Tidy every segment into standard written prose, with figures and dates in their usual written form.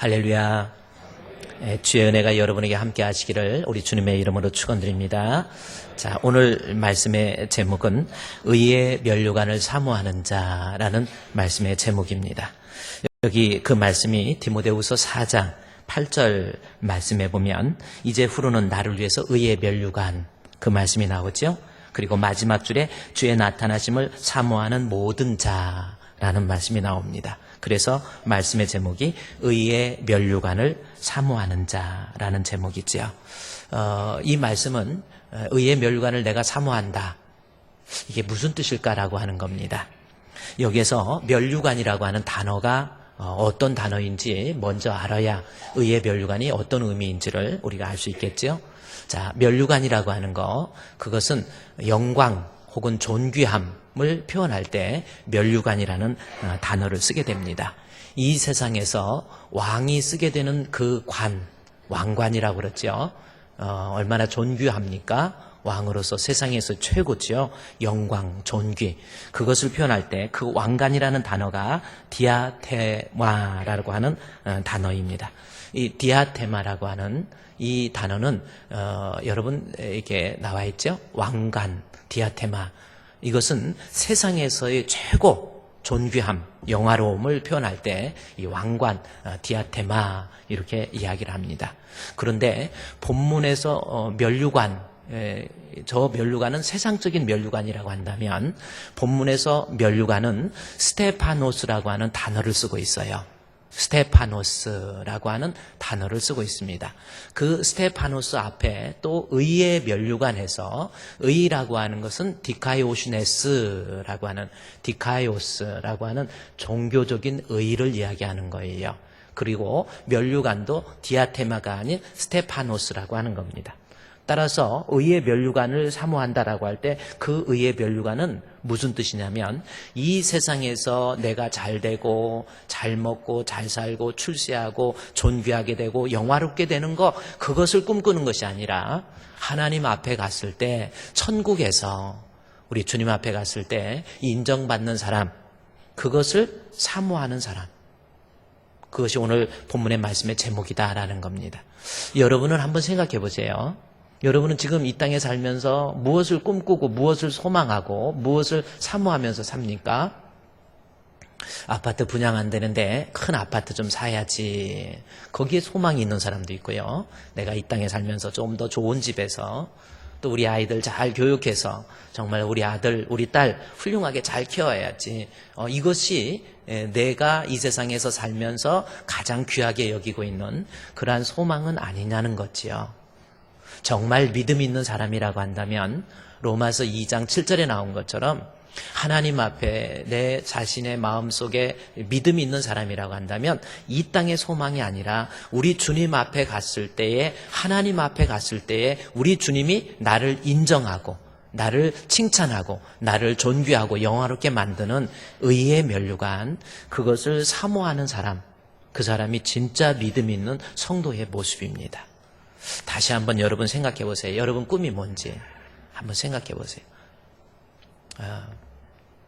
할렐루야. 주의 은혜가 여러분에게 함께 하시기를 우리 주님의 이름으로 축원드립니다. 자, 오늘 말씀의 제목은 의의 면류관을 사모하는 자라는 말씀의 제목입니다. 여기 그 말씀이 디모데후서 4장 8절 말씀에 보면 이제 후로는 나를 위해서 의의 면류관 그 말씀이 나오죠. 그리고 마지막 줄에 주의 나타나심을 사모하는 모든 자라는 말씀이 나옵니다. 그래서 말씀의 제목이 의의 면류관을 사모하는 자라는 제목이지요. 이 말씀은 의의 면류관을 내가 사모한다. 이게 무슨 뜻일까라고 하는 겁니다. 여기에서 면류관이라고 하는 단어가 어떤 단어인지 먼저 알아야 의의 면류관이 어떤 의미인지를 우리가 알 수 있겠죠. 자, 면류관이라고 하는 거, 그것은 영광 혹은 존귀함을 표현할 때 면류관이라는 단어를 쓰게 됩니다. 이 세상에서 왕이 쓰게 되는 그 관, 왕관이라고 그랬죠. 얼마나 존귀합니까? 왕으로서 세상에서 최고죠. 영광, 존귀. 그것을 표현할 때 그 왕관이라는 단어가 디아테마라고 하는 단어입니다. 이 디아테마라고 하는 이 단어는 여러분 이렇게 나와 있죠. 왕관, 디아테마. 이것은 세상에서의 최고 존귀함, 영화로움을 표현할 때 이 왕관, 디아테마 이렇게 이야기를 합니다. 그런데 본문에서 면류관, 저 면류관은 세상적인 면류관이라고 한다면 본문에서 면류관은 스테파노스라고 하는 단어를 쓰고 있어요. 스테파노스라고 하는 단어를 쓰고 있습니다. 그 스테파노스 앞에 또 의의 면류관에서 의라고 하는 것은 디카이오시네스라고 하는 디카이오스라고 하는 종교적인 의를 이야기하는 거예요. 그리고 면류관도 디아테마가 아닌 스테파노스라고 하는 겁니다. 따라서 의의 면류관을 사모한다라고 할 때 그 의의 면류관은 무슨 뜻이냐면 이 세상에서 내가 잘 되고 잘 먹고 잘 살고 출세하고 존귀하게 되고 영화롭게 되는 것, 그것을 꿈꾸는 것이 아니라 하나님 앞에 갔을 때, 천국에서 우리 주님 앞에 갔을 때 인정받는 사람, 그것을 사모하는 사람, 그것이 오늘 본문의 말씀의 제목이다라는 겁니다. 여러분은 한번 생각해 보세요. 여러분은 지금 이 땅에 살면서 무엇을 꿈꾸고 무엇을 소망하고 무엇을 사모하면서 삽니까? 아파트 분양 안 되는데 큰 아파트 좀 사야지. 거기에 소망이 있는 사람도 있고요. 내가 이 땅에 살면서 좀 더 좋은 집에서 또 우리 아이들 잘 교육해서 정말 우리 아들, 우리 딸 훌륭하게 잘 키워야지. 이것이 내가 이 세상에서 살면서 가장 귀하게 여기고 있는 그러한 소망은 아니냐는 거지요. 정말 믿음 있는 사람이라고 한다면 로마서 2장 7절에 나온 것처럼 하나님 앞에 내 자신의 마음속에 믿음이 있는 사람이라고 한다면 이 땅의 소망이 아니라 우리 주님 앞에 갔을 때에, 하나님 앞에 갔을 때에 우리 주님이 나를 인정하고 나를 칭찬하고 나를 존귀하고 영화롭게 만드는 의의 면류관, 그것을 사모하는 사람, 그 사람이 진짜 믿음 있는 성도의 모습입니다. 다시 한번 여러분 생각해 보세요. 여러분 꿈이 뭔지 한번 생각해 보세요.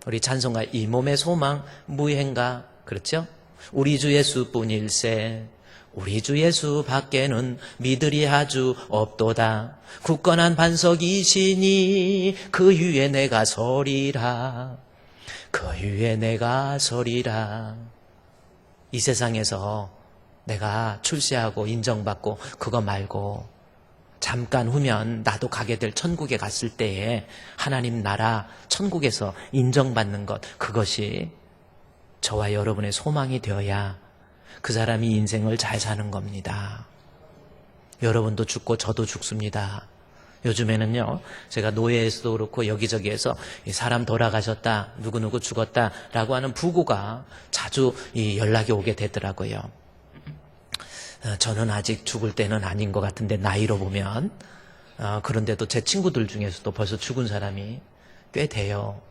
우리 찬송가 이 몸의 소망 무행가, 그렇죠? 우리 주 예수뿐일세, 우리 주 예수 밖에는 믿으리 하주 없도다. 굳건한 반석이시니 그 위에 내가 서리라, 그 위에 내가 서리라. 이 세상에서 내가 출세하고 인정받고 그거 말고 잠깐 후면 나도 가게 될 천국에 갔을 때에 하나님 나라 천국에서 인정받는 것, 그것이 저와 여러분의 소망이 되어야 그 사람이 인생을 잘 사는 겁니다. 여러분도 죽고 저도 죽습니다. 요즘에는요, 제가 노예에서도 그렇고 여기저기에서 사람 돌아가셨다, 누구누구 죽었다라고 하는 부고가 자주 연락이 오게 되더라고요. 저는 아직 죽을 때는 아닌 것 같은데 나이로 보면, 그런데도 제 친구들 중에서도 벌써 죽은 사람이 꽤 돼요.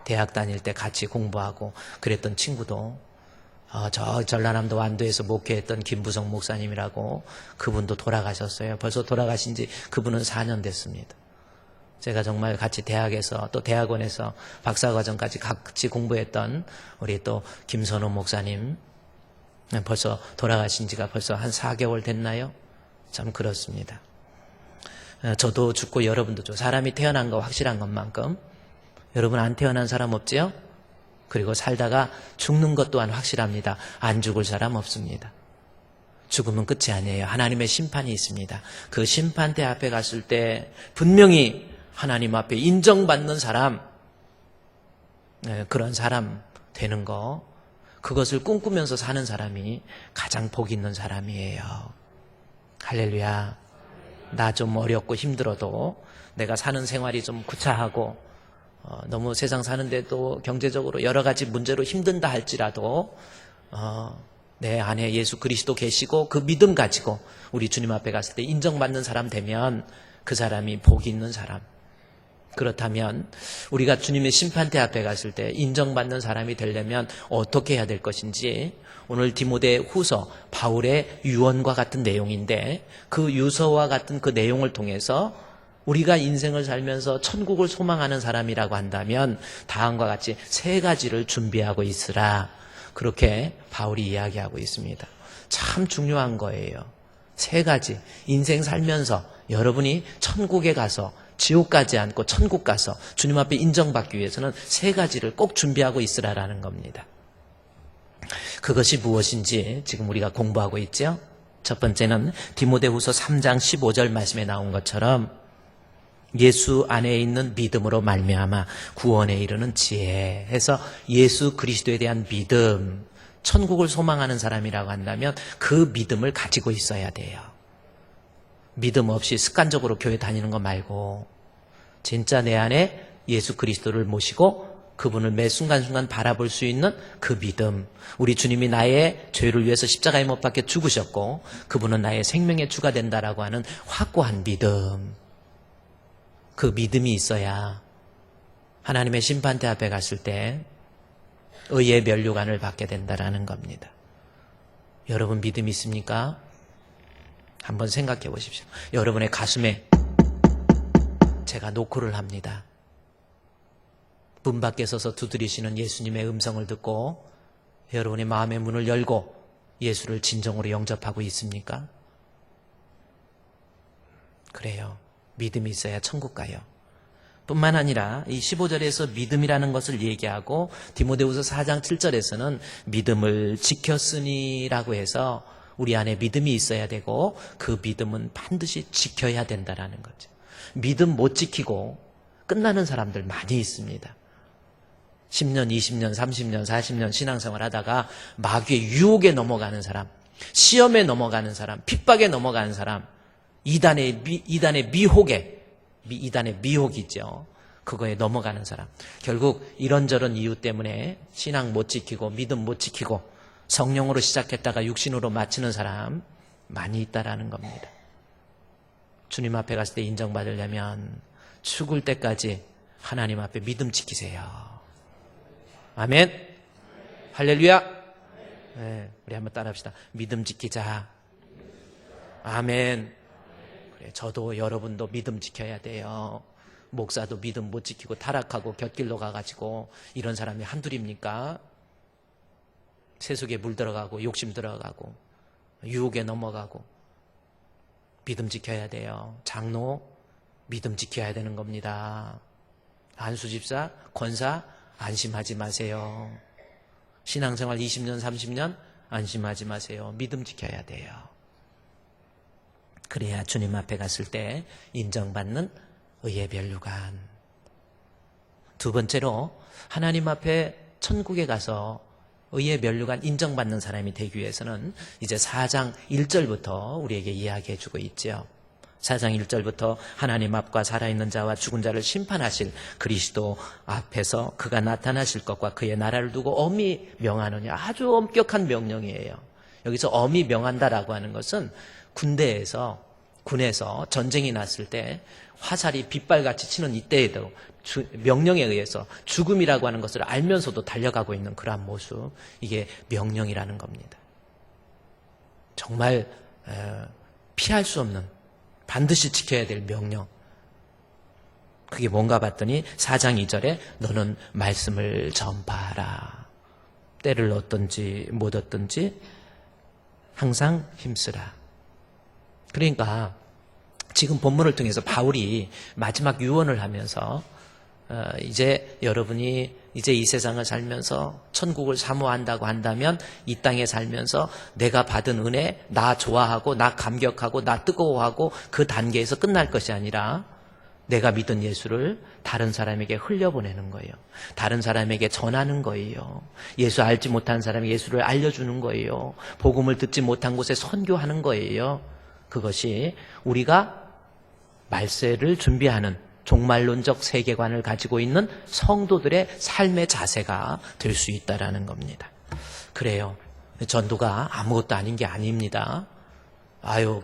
대학 다닐 때 같이 공부하고 그랬던 친구도, 저 전라남도 완도에서 목회했던 김부성 목사님이라고, 그분도 돌아가셨어요. 벌써 돌아가신 지 그분은 4년 됐습니다. 제가 정말 같이 대학에서 또 대학원에서 박사과정까지 같이 공부했던 우리 또 김선호 목사님, 벌써 돌아가신 지가 벌써 한 4개월 됐나요? 참 그렇습니다. 저도 죽고 여러분도 죽고 사람이 태어난 거 확실한 것만큼 여러분 안 태어난 사람 없지요? 그리고 살다가 죽는 것 또한 확실합니다. 안 죽을 사람 없습니다. 죽으면 끝이 아니에요. 하나님의 심판이 있습니다. 그 심판대 앞에 갔을 때 분명히 하나님 앞에 인정받는 사람, 그런 사람 되는 거, 그것을 꿈꾸면서 사는 사람이 가장 복 있는 사람이에요. 할렐루야. 나 좀 어렵고 힘들어도 내가 사는 생활이 좀 구차하고 너무 세상 사는데도 경제적으로 여러 가지 문제로 힘든다 할지라도 내 안에 예수 그리스도 계시고 그 믿음 가지고 우리 주님 앞에 갔을 때 인정받는 사람 되면 그 사람이 복이 있는 사람. 그렇다면 우리가 주님의 심판대 앞에 갔을 때 인정받는 사람이 되려면 어떻게 해야 될 것인지 오늘 디모데 후서 바울의 유언과 같은 내용인데 그 유서와 같은 그 내용을 통해서 우리가 인생을 살면서 천국을 소망하는 사람이라고 한다면 다음과 같이 3가지를 준비하고 있으라. 그렇게 바울이 이야기하고 있습니다. 참 중요한 거예요. 3가지. 인생 살면서 여러분이 천국에 가서 지옥 가지 않고 천국 가서 주님 앞에 인정받기 위해서는 3가지를 꼭 준비하고 있으라라는 겁니다. 그것이 무엇인지 지금 우리가 공부하고 있죠. 첫 번째는 디모데후서 3장 15절 말씀에 나온 것처럼 예수 안에 있는 믿음으로 말미암아 구원에 이르는 지혜 해서 예수 그리스도에 대한 믿음, 천국을 소망하는 사람이라고 한다면 그 믿음을 가지고 있어야 돼요. 믿음 없이 습관적으로 교회 다니는 거 말고 진짜 내 안에 예수 그리스도를 모시고 그분을 매 순간순간 바라볼 수 있는 그 믿음. 우리 주님이 나의 죄를 위해서 십자가에 못 박혀 죽으셨고 그분은 나의 생명의 주가 된다라고 하는 확고한 믿음. 그 믿음이 있어야 하나님의 심판대 앞에 갔을 때 의의 면류관을 받게 된다라는 겁니다. 여러분 믿음이 있습니까? 한번 생각해 보십시오. 여러분의 가슴에 제가 노크를 합니다. 문 밖에 서서 두드리시는 예수님의 음성을 듣고 여러분의 마음의 문을 열고 예수를 진정으로 영접하고 있습니까? 그래요. 믿음이 있어야 천국 가요. 뿐만 아니라 이 15절에서 믿음이라는 것을 얘기하고 디모데후서 4장 7절에서는 믿음을 지켰으니라고 해서 우리 안에 믿음이 있어야 되고 그 믿음은 반드시 지켜야 된다라는 거죠. 믿음 못 지키고 끝나는 사람들 많이 있습니다. 10년, 20년, 30년, 40년 신앙생활 하다가 마귀의 유혹에 넘어가는 사람, 시험에 넘어가는 사람, 핍박에 넘어가는 사람, 이단의 미혹에, 이단의 미혹이죠. 그거에 넘어가는 사람. 결국 이런저런 이유 때문에 신앙 못 지키고 믿음 못 지키고 성령으로 시작했다가 육신으로 마치는 사람 많이 있다라는 겁니다. 주님 앞에 갔을 때 인정받으려면 죽을 때까지 하나님 앞에 믿음 지키세요. 아멘. 할렐루야. 네, 우리 한번 따라합시다. 믿음 지키자. 아멘. 그래, 저도 여러분도 믿음 지켜야 돼요. 목사도 믿음 못 지키고 타락하고 곁길로 가가지고 이런 사람이 한둘입니까? 세속에 물 들어가고 욕심 들어가고 유혹에 넘어가고 믿음 지켜야 돼요. 장로 믿음 지켜야 되는 겁니다. 안수집사, 권사 안심하지 마세요. 신앙생활 20년, 30년 안심하지 마세요. 믿음 지켜야 돼요. 그래야 주님 앞에 갔을 때 인정받는 의의 면류관. 두 번째로 하나님 앞에 천국에 가서 의의 면류관 인정받는 사람이 되기 위해서는 이제 4장 1절부터 우리에게 이야기해 주고 있죠. 4장 1절부터 하나님 앞과 살아있는 자와 죽은 자를 심판하실 그리스도 앞에서 그가 나타나실 것과 그의 나라를 두고 엄히 명하느냐. 아주 엄격한 명령이에요. 여기서 엄히 명한다라고 하는 것은 군에서 전쟁이 났을 때 화살이 빗발같이 치는 이때에도 명령에 의해서 죽음이라고 하는 것을 알면서도 달려가고 있는 그러한 모습, 이게 명령이라는 겁니다. 정말 피할 수 없는, 반드시 지켜야 될 명령. 그게 뭔가 봤더니 4장 2절에 너는 말씀을 전파하라. 때를 얻든지 못 얻든지 항상 힘쓰라. 그러니까 지금 본문을 통해서 바울이 마지막 유언을 하면서 이제 여러분이 이제 이 세상을 살면서 천국을 사모한다고 한다면 이 땅에 살면서 내가 받은 은혜, 나 좋아하고 나 감격하고 나 뜨거워하고 그 단계에서 끝날 것이 아니라 내가 믿은 예수를 다른 사람에게 흘려보내는 거예요. 다른 사람에게 전하는 거예요. 예수 알지 못한 사람에게 예수를 알려주는 거예요. 복음을 듣지 못한 곳에 선교하는 거예요. 그것이 우리가 말세를 준비하는 종말론적 세계관을 가지고 있는 성도들의 삶의 자세가 될 수 있다라는 겁니다. 그래요. 전도가 아무것도 아닌 게 아닙니다.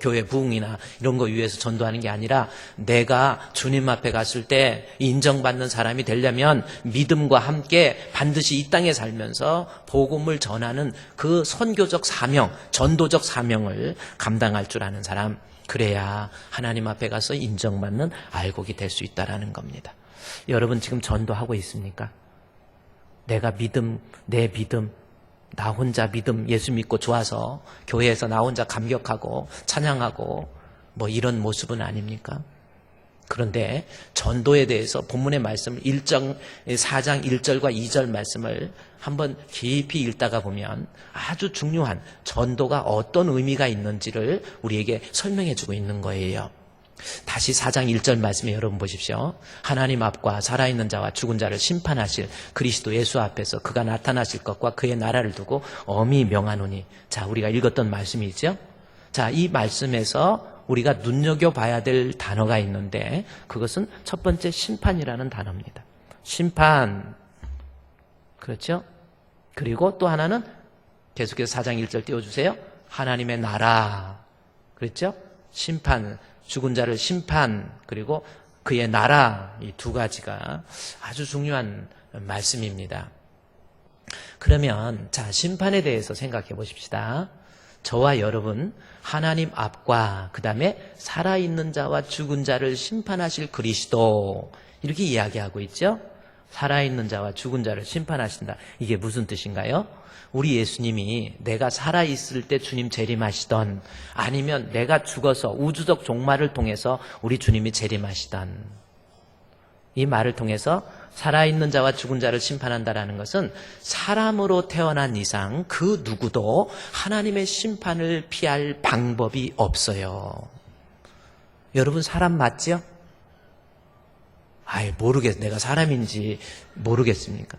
교회 부흥이나 이런 거 위해서 전도하는 게 아니라 내가 주님 앞에 갔을 때 인정받는 사람이 되려면 믿음과 함께 반드시 이 땅에 살면서 복음을 전하는 그 선교적 사명, 전도적 사명을 감당할 줄 아는 사람, 그래야 하나님 앞에 가서 인정받는 알곡이 될 수 있다라는 겁니다. 여러분 지금 전도하고 있습니까? 내가 믿음, 내 믿음, 나 혼자 믿음, 예수 믿고 좋아서 교회에서 나 혼자 감격하고 찬양하고 뭐 이런 모습은 아닙니까? 그런데 전도에 대해서 본문의 말씀 4장 1절과 2절 말씀을 한번 깊이 읽다가 보면 아주 중요한 전도가 어떤 의미가 있는지를 우리에게 설명해 주고 있는 거예요. 다시 4장 1절 말씀에 여러분 보십시오. 하나님 앞과 살아있는 자와 죽은 자를 심판하실 그리스도 예수 앞에서 그가 나타나실 것과 그의 나라를 두고 엄히 명하노니. 자, 우리가 읽었던 말씀이죠. 자, 이 말씀에서 우리가 눈여겨봐야 될 단어가 있는데 그것은 첫 번째 심판이라는 단어입니다. 심판. 그렇죠? 그리고 또 하나는 계속해서 4장 1절 띄워주세요. 하나님의 나라. 그렇죠? 심판. 죽은 자를 심판, 그리고 그의 나라, 이 두 가지가 아주 중요한 말씀입니다. 그러면 자, 심판에 대해서 생각해 보십시다. 저와 여러분 하나님 앞과 그 다음에 살아있는 자와 죽은 자를 심판하실 그리스도, 이렇게 이야기하고 있죠. 살아있는 자와 죽은 자를 심판하신다. 이게 무슨 뜻인가요? 우리 예수님이 내가 살아있을 때 주님 재림하시던, 아니면 내가 죽어서 우주적 종말을 통해서 우리 주님이 재림하시던, 이 말을 통해서 살아있는 자와 죽은 자를 심판한다라는 것은 사람으로 태어난 이상 그 누구도 하나님의 심판을 피할 방법이 없어요. 여러분 사람 맞죠? 내가 사람인지 모르겠습니까?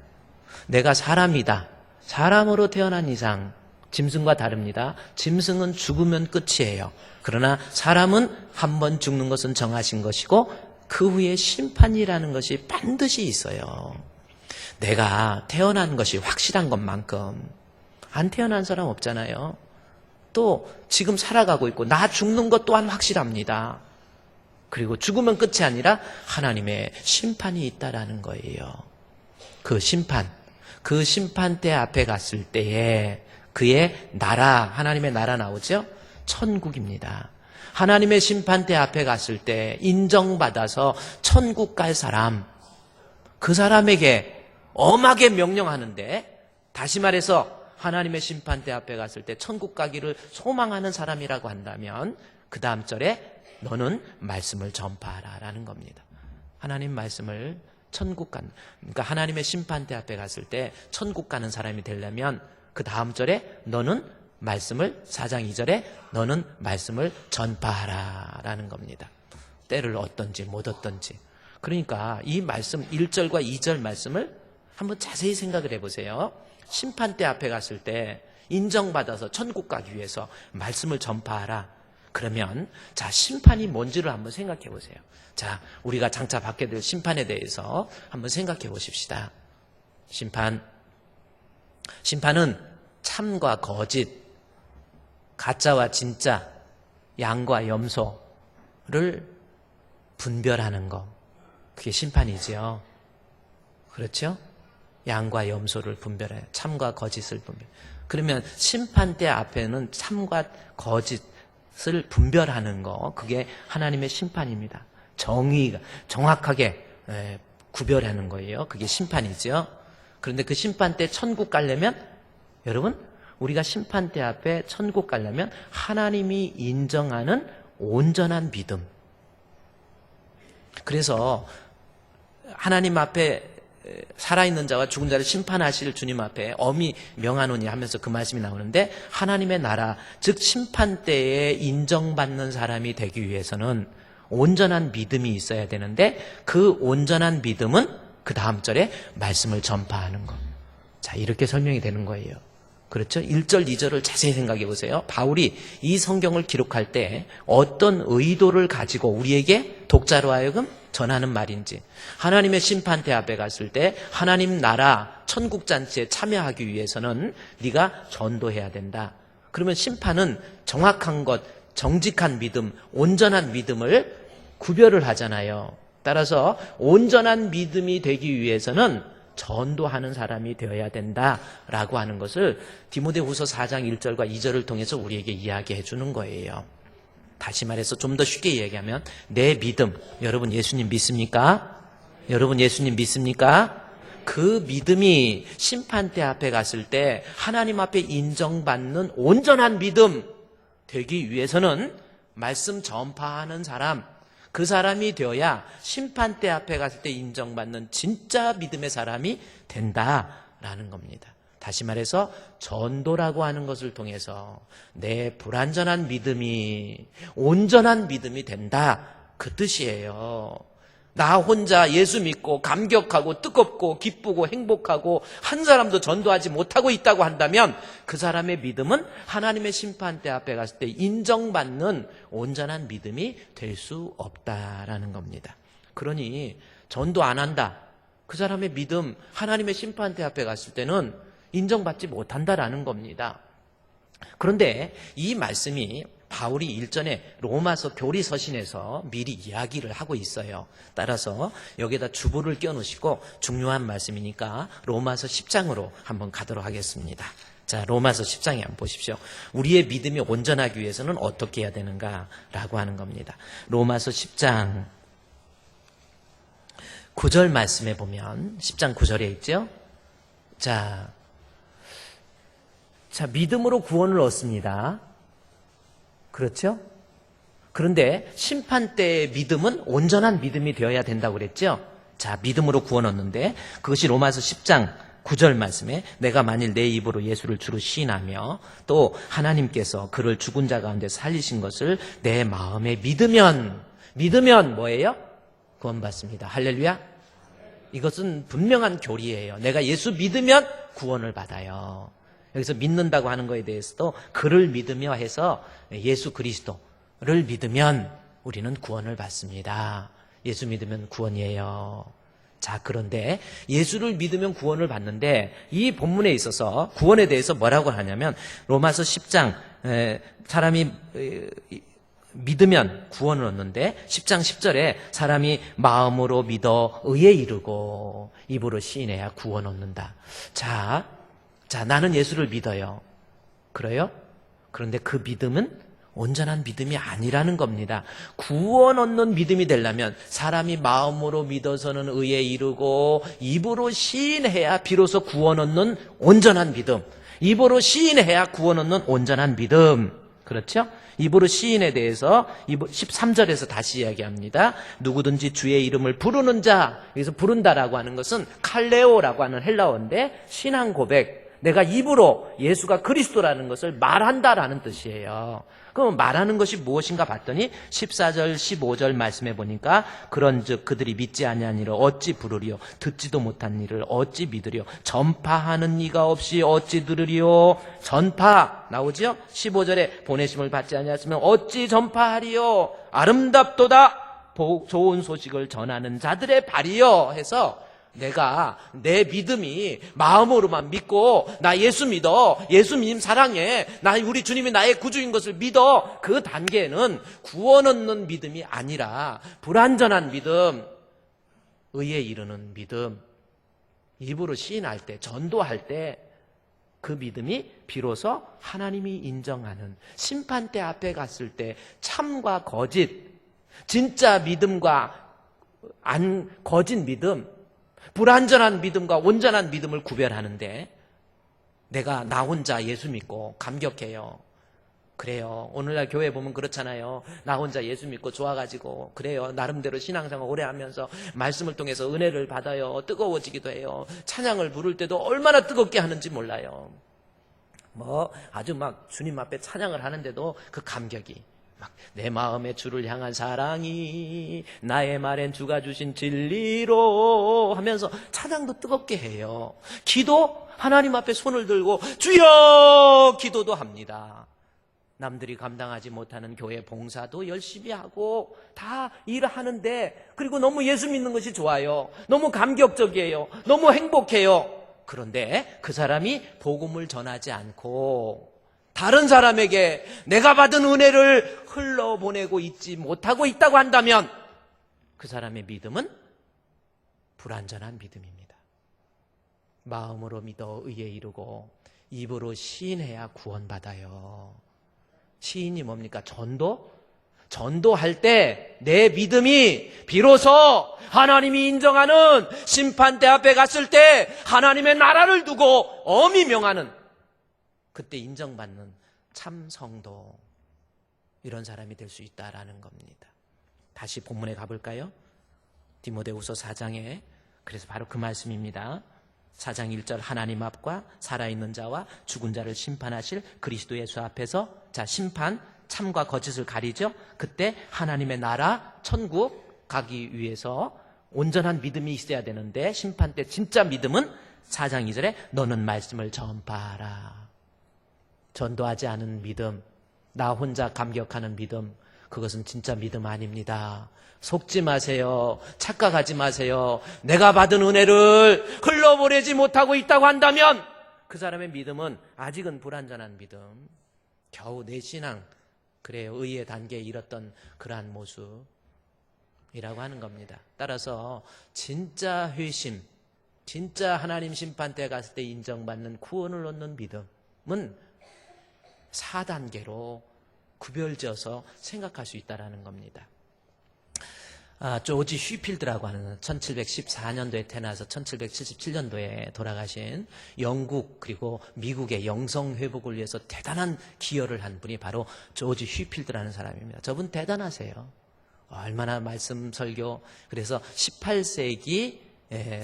내가 사람이다. 사람으로 태어난 이상 짐승과 다릅니다. 짐승은 죽으면 끝이에요. 그러나 사람은 한 번 죽는 것은 정하신 것이고 그 후에 심판이라는 것이 반드시 있어요. 내가 태어난 것이 확실한 것만큼 안 태어난 사람 없잖아요. 또 지금 살아가고 있고 나 죽는 것 또한 확실합니다. 그리고 죽으면 끝이 아니라 하나님의 심판이 있다라는 거예요. 그 심판대 앞에 갔을 때에 그의 나라, 하나님의 나라 나오죠? 천국입니다. 하나님의 심판대 앞에 갔을 때 인정받아서 천국 갈 사람, 그 사람에게 엄하게 명령하는데, 다시 말해서 하나님의 심판대 앞에 갔을 때 천국 가기를 소망하는 사람이라고 한다면 그 다음 절에 너는 말씀을 전파하라 라는 겁니다. 하나님 말씀을 천국 가는, 그러니까 하나님의 심판대 앞에 갔을 때 천국 가는 사람이 되려면 그 다음 절에 너는 말씀을, 4장 2절에 너는 말씀을 전파하라 라는 겁니다. 때를 얻든지 못 얻든지. 그러니까 이 말씀 1절과 2절 말씀을 한번 자세히 생각을 해보세요. 심판대 앞에 갔을 때 인정받아서 천국 가기 위해서 말씀을 전파하라. 그러면 자, 심판이 뭔지를 한번 생각해 보세요. 자, 우리가 장차 받게 될 심판에 대해서 한번 생각해 보십시다. 심판은 참과 거짓, 가짜와 진짜, 양과 염소를 분별하는 거, 그게 심판이지요. 그렇죠? 양과 염소를 분별해, 참과 거짓을 분별. 그러면 심판대 앞에는 참과 거짓을 분별하는 거, 그게 하나님의 심판입니다. 정의가 정확하게 구별하는 거예요. 그게 심판이죠. 그런데 그 심판 때 천국 가려면 여러분 우리가 심판대 앞에 천국 가려면 하나님이 인정하는 온전한 믿음. 그래서 하나님 앞에 살아있는 자와 죽은 자를 심판하실 주님 앞에 엄히 명하노니 하면서 그 말씀이 나오는데, 하나님의 나라, 즉 심판대에 인정받는 사람이 되기 위해서는 온전한 믿음이 있어야 되는데, 그 온전한 믿음은 그 다음 절에 말씀을 전파하는 것. 자, 이렇게 설명이 되는 거예요. 그렇죠? 1절, 2절을 자세히 생각해 보세요. 바울이 이 성경을 기록할 때 어떤 의도를 가지고 우리에게 독자로 하여금 전하는 말인지, 하나님의 심판대 앞에 갔을 때 하나님 나라 천국 잔치에 참여하기 위해서는 네가 전도해야 된다. 그러면 심판은 정확한 것, 정직한 믿음, 온전한 믿음을 구별을 하잖아요. 따라서 온전한 믿음이 되기 위해서는 전도하는 사람이 되어야 된다라고 하는 것을 디모데후서 4장 1절과 2절을 통해서 우리에게 이야기해 주는 거예요. 다시 말해서 좀 더 쉽게 얘기하면, 내 믿음, 여러분 예수님 믿습니까? 여러분 예수님 믿습니까? 그 믿음이 심판대 앞에 갔을 때 하나님 앞에 인정받는 온전한 믿음 되기 위해서는 말씀 전파하는 사람, 그 사람이 되어야 심판대 앞에 갔을 때 인정받는 진짜 믿음의 사람이 된다라는 겁니다. 다시 말해서 전도라고 하는 것을 통해서 내 불완전한 믿음이 온전한 믿음이 된다, 그 뜻이에요. 나 혼자 예수 믿고 감격하고 뜨겁고 기쁘고 행복하고 한 사람도 전도하지 못하고 있다고 한다면 그 사람의 믿음은 하나님의 심판대 앞에 갔을 때 인정받는 온전한 믿음이 될 수 없다라는 겁니다. 그러니 전도 안 한다, 그 사람의 믿음 하나님의 심판대 앞에 갔을 때는 인정받지 못한다라는 겁니다. 그런데 이 말씀이 바울이 일전에 로마서 교리 서신에서 미리 이야기를 하고 있어요. 따라서 여기에다 주보를 껴놓으시고, 중요한 말씀이니까 로마서 10장으로 한번 가도록 하겠습니다. 자, 로마서 10장에 한번 보십시오. 우리의 믿음이 온전하기 위해서는 어떻게 해야 되는가라고 하는 겁니다. 로마서 10장 9절 말씀에 보면, 10장 9절에 있죠. 자, 믿음으로 구원을 얻습니다. 그렇죠? 그런데 심판대의 믿음은 온전한 믿음이 되어야 된다고 그랬죠? 자, 믿음으로 구원 얻는데, 그것이 로마서 10장 9절 말씀에, 내가 만일 내 입으로 예수를 주로 시인하며 또 하나님께서 그를 죽은 자 가운데 살리신 것을 내 마음에 믿으면 뭐예요? 구원받습니다. 할렐루야. 이것은 분명한 교리예요. 내가 예수 믿으면 구원을 받아요. 여기서 믿는다고 하는 것에 대해서도 그를 믿으며 해서 예수 그리스도를 믿으면 우리는 구원을 받습니다. 예수 믿으면 구원이에요. 자, 그런데 예수를 믿으면 구원을 받는데, 이 본문에 있어서 구원에 대해서 뭐라고 하냐면, 로마서 10장 사람이 믿으면 구원을 얻는데, 10장 10절에 사람이 마음으로 믿어 의에 이르고 입으로 시인해야 구원 얻는다. 자, 나는 예수를 믿어요. 그래요? 그런데 그 믿음은 온전한 믿음이 아니라는 겁니다. 구원 얻는 믿음이 되려면 사람이 마음으로 믿어서는 의에 이르고 입으로 시인해야 비로소 구원 얻는 온전한 믿음. 입으로 시인해야 구원 얻는 온전한 믿음. 그렇죠? 입으로 시인에 대해서 13절에서 다시 이야기합니다. 누구든지 주의 이름을 부르는 자, 여기서 부른다라고 하는 것은 칼레오라고 하는 헬라어인데, 신앙 고백, 내가 입으로 예수가 그리스도라는 것을 말한다라는 뜻이에요. 그럼 말하는 것이 무엇인가 봤더니 14절 15절 말씀해 보니까, 그런즉 그들이 믿지 아니한 일을 어찌 부르리요, 듣지도 못한 일을 어찌 믿으리요, 전파하는 이가 없이 어찌 들으리요. 전파 나오죠? 15절에 보내심을 받지 아니하였으면 어찌 전파하리요. 아름답도다 좋은 소식을 전하는 자들의 발이요 해서, 내가 내 믿음이 마음으로만 믿고 나 예수 믿어, 예수님 사랑해, 우리 주님이 나의 구주인 것을 믿어, 그 단계는 구원 얻는 믿음이 아니라 불완전한 믿음, 의에 이르는 믿음, 입으로 시인할 때, 전도할 때 그 믿음이 비로소 하나님이 인정하는 심판대 앞에 갔을 때 참과 거짓, 진짜 믿음과 거짓 믿음, 불완전한 믿음과 온전한 믿음을 구별하는데, 나 혼자 예수 믿고 감격해요. 그래요. 오늘날 교회 보면 그렇잖아요. 나 혼자 예수 믿고 좋아가지고 그래요. 나름대로 신앙생활 오래 하면서 말씀을 통해서 은혜를 받아요. 뜨거워지기도 해요. 찬양을 부를 때도 얼마나 뜨겁게 하는지 몰라요. 아주 막 주님 앞에 찬양을 하는데도 그 감격이 막 내 마음에 주를 향한 사랑이 나의 말엔 주가 주신 진리로 하면서 찬양도 뜨겁게 해요. 기도 하나님 앞에 손을 들고 주여 기도도 합니다. 남들이 감당하지 못하는 교회 봉사도 열심히 하고 다 일하는데, 그리고 너무 예수 믿는 것이 좋아요. 너무 감격적이에요. 너무 행복해요. 그런데 그 사람이 복음을 전하지 않고 다른 사람에게 내가 받은 은혜를 흘러보내고 있지 못하고 있다고 한다면 그 사람의 믿음은 불완전한 믿음입니다. 마음으로 믿어 의에 이르고 입으로 시인해야 구원받아요. 시인이 뭡니까? 전도할 때 내 믿음이 비로소 하나님이 인정하는 심판대 앞에 갔을 때 하나님의 나라를 두고 엄히 명하는, 그때 인정받는 참 성도, 이런 사람이 될 수 있다라는 겁니다. 다시 본문에 가볼까요? 디모데후서 4장에 그래서 바로 그 말씀입니다. 4장 1절 하나님 앞과 살아있는 자와 죽은 자를 심판하실 그리스도 예수 앞에서, 자, 심판, 참과 거짓을 가리죠. 그때 하나님의 나라, 천국 가기 위해서 온전한 믿음이 있어야 되는데, 심판 때 진짜 믿음은 4장 2절에 너는 말씀을 전파하라. 전도하지 않은 믿음, 나 혼자 감격하는 믿음, 그것은 진짜 믿음 아닙니다. 속지 마세요. 착각하지 마세요. 내가 받은 은혜를 흘러보내지 못하고 있다고 한다면 그 사람의 믿음은 아직은 불완전한 믿음, 겨우 내 신앙, 그래요, 의의 단계에 이뤘던 그러한 모습이라고 하는 겁니다. 따라서 진짜 회심, 진짜 하나님 심판대에 갔을 때 인정받는 구원을 얻는 믿음은 4단계로 구별지어서 생각할 수 있다는 겁니다. 조지 휘필드라고 하는 1714년도에 태어나서 1777년도에 돌아가신 영국 그리고 미국의 영성회복을 위해서 대단한 기여를 한 분이 바로 조지 휘필드라는 사람입니다. 저분 대단하세요. 얼마나 말씀 설교, 그래서 18세기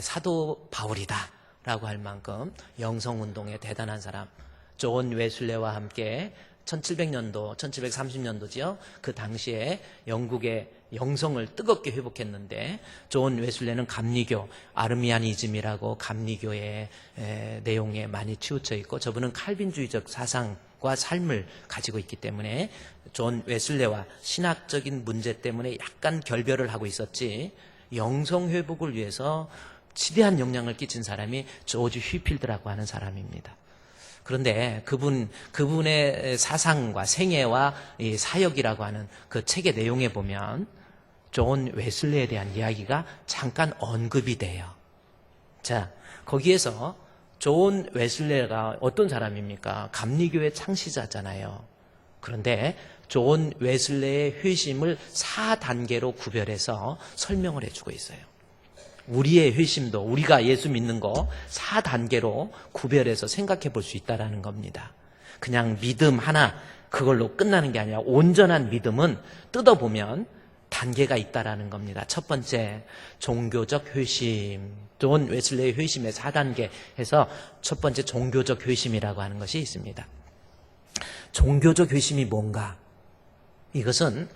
사도 바울이다 라고 할 만큼 영성운동에 대단한 사람, 존 웨슬레와 함께 1700년도, 1730년도지요. 그 당시에 영국의 영성을 뜨겁게 회복했는데, 존 웨슬레는 감리교, 아르미아니즘이라고 감리교의 내용에 많이 치우쳐 있고, 저분은 칼빈주의적 사상과 삶을 가지고 있기 때문에 존 웨슬레와 신학적인 문제 때문에 약간 결별을 하고 있었지, 영성 회복을 위해서 지대한 영향을 끼친 사람이 조지 휘필드라고 하는 사람입니다. 그런데 그분의 사상과 생애와 이 사역이라고 하는 그 책의 내용에 보면 존 웨슬레에 대한 이야기가 잠깐 언급이 돼요. 자, 거기에서 존 웨슬레가 어떤 사람입니까? 감리교의 창시자잖아요. 그런데 존 웨슬레의 회심을 4단계로 구별해서 설명을 해주고 있어요. 우리의 회심도, 우리가 예수 믿는 거 4단계로 구별해서 생각해 볼 수 있다는 겁니다. 그냥 믿음 하나, 그걸로 끝나는 게 아니라 온전한 믿음은 뜯어보면 단계가 있다는 겁니다. 첫 번째, 종교적 회심. 존 웨슬레의 회심의 4단계 해서 첫 번째 종교적 회심이라고 하는 것이 있습니다. 종교적 회심이 뭔가? 이것은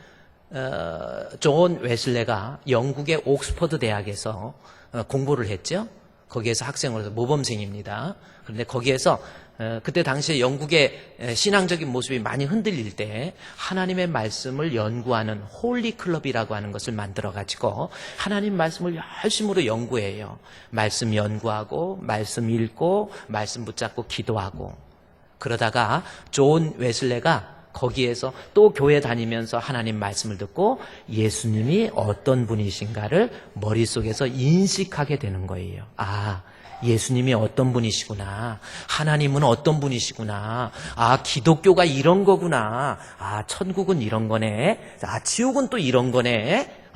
존 웨슬레가 영국의 옥스퍼드 대학에서 공부를 했죠. 거기에서 학생으로서 모범생입니다. 그런데 거기에서 그때 당시에 영국의 신앙적인 모습이 많이 흔들릴 때 하나님의 말씀을 연구하는 홀리 클럽이라고 하는 것을 만들어가지고 하나님 말씀을 열심으로 연구해요. 말씀 연구하고 말씀 읽고 말씀 붙잡고 기도하고, 그러다가 존 웨슬레가 거기에서 또 교회 다니면서 하나님 말씀을 듣고 예수님이 어떤 분이신가를 머릿속에서 인식하게 되는 거예요. 아, 예수님이 어떤 분이시구나. 하나님은 어떤 분이시구나. 아, 기독교가 이런 거구나. 아, 천국은 이런 거네. 아, 지옥은 또 이런 거네.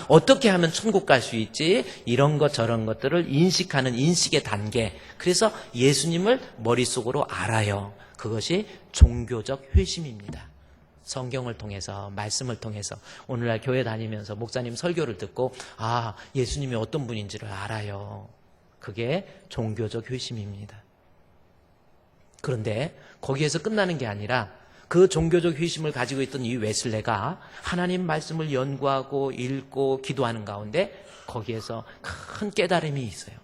어떻게 하면 천국 갈 수 있지? 이런 것 저런 것들을 인식하는 인식의 단계. 그래서 예수님을 머릿속으로 알아요. 그것이 종교적 회심입니다. 성경을 통해서, 말씀을 통해서, 오늘날 교회 다니면서 목사님 설교를 듣고 예수님이 어떤 분인지를 알아요. 그게 종교적 회심입니다. 그런데 거기에서 끝나는 게 아니라 그 종교적 회심을 가지고 있던 이 웨슬레가 하나님 말씀을 연구하고 읽고 기도하는 가운데 거기에서 큰 깨달음이 있어요.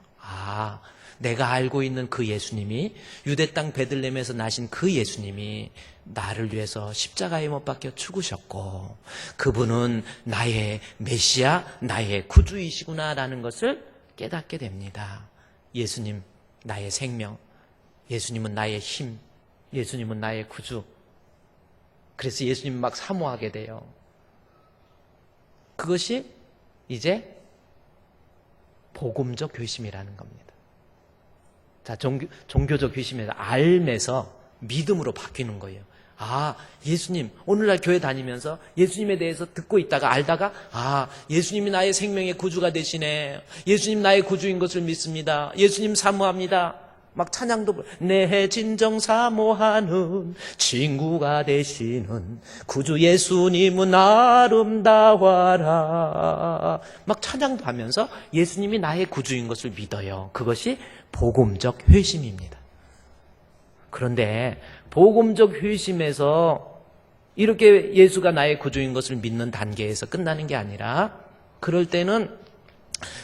내가 알고 있는 그 예수님이, 유대 땅 베들레헴에서 나신 그 예수님이 나를 위해서 십자가에 못 박혀 죽으셨고 그분은 나의 메시아, 나의 구주이시구나라는 것을 깨닫게 됩니다. 예수님 나의 생명, 예수님은 나의 힘, 예수님은 나의 구주. 그래서 예수님 막 사모하게 돼요. 그것이 이제 복음적 회심이라는 겁니다. 자, 종교적 회심에서 알면서 믿음으로 바뀌는 거예요. 예수님, 오늘날 교회 다니면서 예수님에 대해서 듣고 있다가 알다가 예수님이 나의 생명의 구주가 되시네. 예수님 나의 구주인 것을 믿습니다. 예수님 사모합니다. 막 찬양도 내 진정 사모하는 친구가 되시는 구주 예수님은 아름다워라. 막 찬양도 하면서 예수님이 나의 구주인 것을 믿어요. 그것이 복음적 회심입니다. 그런데 복음적 회심에서 이렇게 예수가 나의 구주인 것을 믿는 단계에서 끝나는 게 아니라 그럴 때는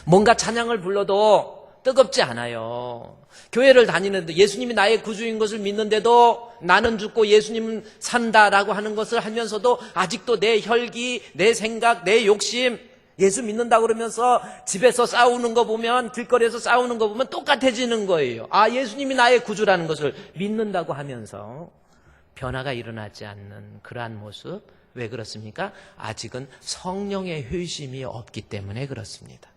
뭔가 찬양을 불러도 뜨겁지 않아요. 교회를 다니는데 예수님이 나의 구주인 것을 믿는데도 나는 죽고 예수님은 산다라고 하는 것을 하면서도 아직도 내 혈기, 내 생각, 내 욕심, 예수 믿는다고 그러면서 집에서 싸우는 거 보면, 길거리에서 싸우는 거 보면 똑같아지는 거예요. 예수님이 나의 구주라는 것을 믿는다고 하면서 변화가 일어나지 않는 그러한 모습. 왜 그렇습니까? 아직은 성령의 회심이 없기 때문에 그렇습니다.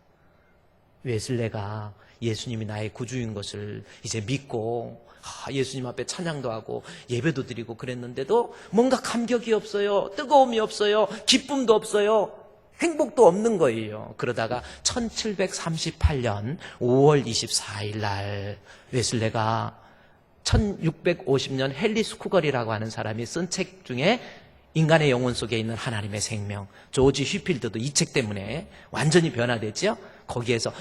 웨슬레가 예수님이 나의 구주인 것을 이제 믿고 예수님 앞에 찬양도 하고 예배도 드리고 그랬는데도 뭔가 감격이 없어요. 뜨거움이 없어요. 기쁨도 없어요. 행복도 없는 거예요. 그러다가 1738년 5월 24일 날 웨슬레가 1650년 헨리 쿠걸이라고 하는 사람이 쓴 책 중에 인간의 영혼 속에 있는 하나님의 생명, 조지 휘필드도 이 책 때문에 완전히 변화됐죠. 거기에서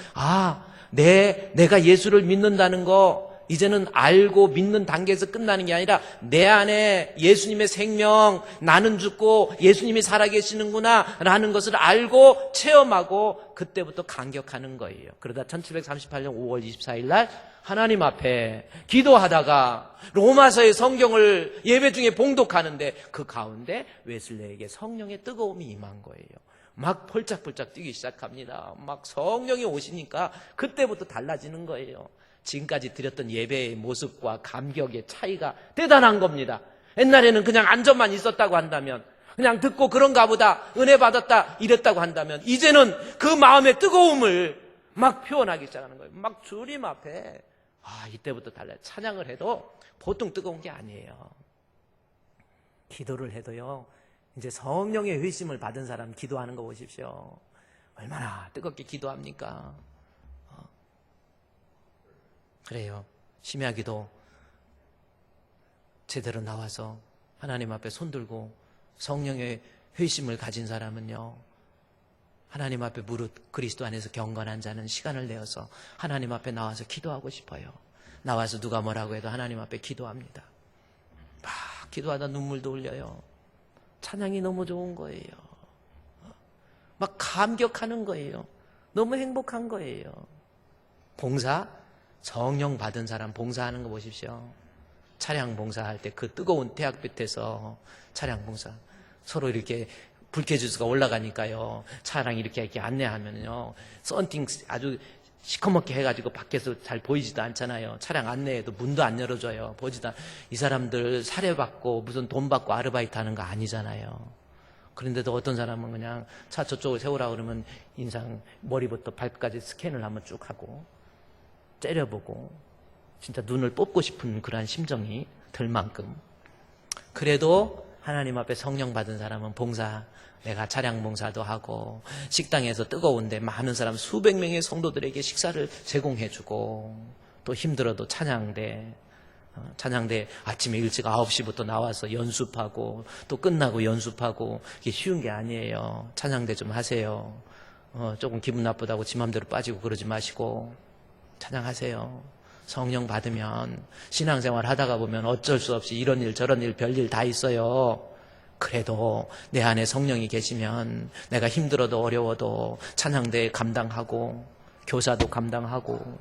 내가 예수를 믿는다는 거 이제는 알고 믿는 단계에서 끝나는 게 아니라 내 안에 예수님의 생명, 나는 죽고 예수님이 살아계시는구나 라는 것을 알고 체험하고 그때부터 감격하는 거예요. 그러다 1738년 5월 24일 날 하나님 앞에 기도하다가 로마서의 성경을 예배 중에 봉독하는데 그 가운데 웨슬레에게 성령의 뜨거움이 임한 거예요. 막 펄짝펄짝 뛰기 시작합니다. 막 성령이 오시니까 그때부터 달라지는 거예요. 지금까지 드렸던 예배의 모습과 감격의 차이가 대단한 겁니다. 옛날에는 그냥 안전만 있었다고 한다면, 그냥 듣고 그런가 보다, 은혜 받았다 이랬다고 한다면, 이제는 그 마음의 뜨거움을 막 표현하기 시작하는 거예요. 막 주님 앞에 이때부터 달라요. 찬양을 해도 보통 뜨거운 게 아니에요. 기도를 해도요, 이제 성령의 회심을 받은 사람 기도하는 거 보십시오. 얼마나 뜨겁게 기도합니까? 그래요. 심야 기도 제대로 나와서 하나님 앞에 손들고 성령의 회심을 가진 사람은요, 하나님 앞에 무릇 그리스도 안에서 경건한 자는 시간을 내어서 하나님 앞에 나와서 기도하고 싶어요. 나와서 누가 뭐라고 해도 하나님 앞에 기도합니다. 막 기도하다 눈물도 흘려요. 찬양이 너무 좋은 거예요. 막 감격하는 거예요. 너무 행복한 거예요. 봉사, 성령 받은 사람 봉사하는 거 보십시오. 차량 봉사할 때 그 뜨거운 태양빛에서 차량 봉사, 서로 이렇게 불쾌지수가 올라가니까요, 차량 이렇게 안내하면요, 썬팅 아주 시커멓게 해가지고 밖에서 잘 보이지도 않잖아요. 차량 안내에도 문도 안 열어줘요. 보지도 이 사람들 사례받고 무슨 돈 받고 아르바이트 하는 거 아니잖아요. 그런데도 어떤 사람은 그냥 차 저쪽을 세우라 그러면 인상 머리부터 발끝까지 스캔을 한번 쭉 하고 째려보고 진짜 눈을 뽑고 싶은 그러한 심정이 들 만큼, 그래도 하나님 앞에 성령 받은 사람은 봉사, 내가 차량 봉사도 하고 식당에서 뜨거운데 많은 사람 수백 명의 성도들에게 식사를 제공해주고 또 힘들어도 찬양대 아침에 일찍 9시부터 나와서 연습하고 또 끝나고 연습하고 이게 쉬운 게 아니에요. 찬양대 좀 하세요. 조금 기분 나쁘다고 지 맘대로 빠지고 그러지 마시고 찬양하세요. 성령 받으면 신앙생활 하다가 보면 어쩔 수 없이 이런 일 저런 일 별일 다 있어요. 그래도 내 안에 성령이 계시면 내가 힘들어도 어려워도 찬양대 감당하고 교사도 감당하고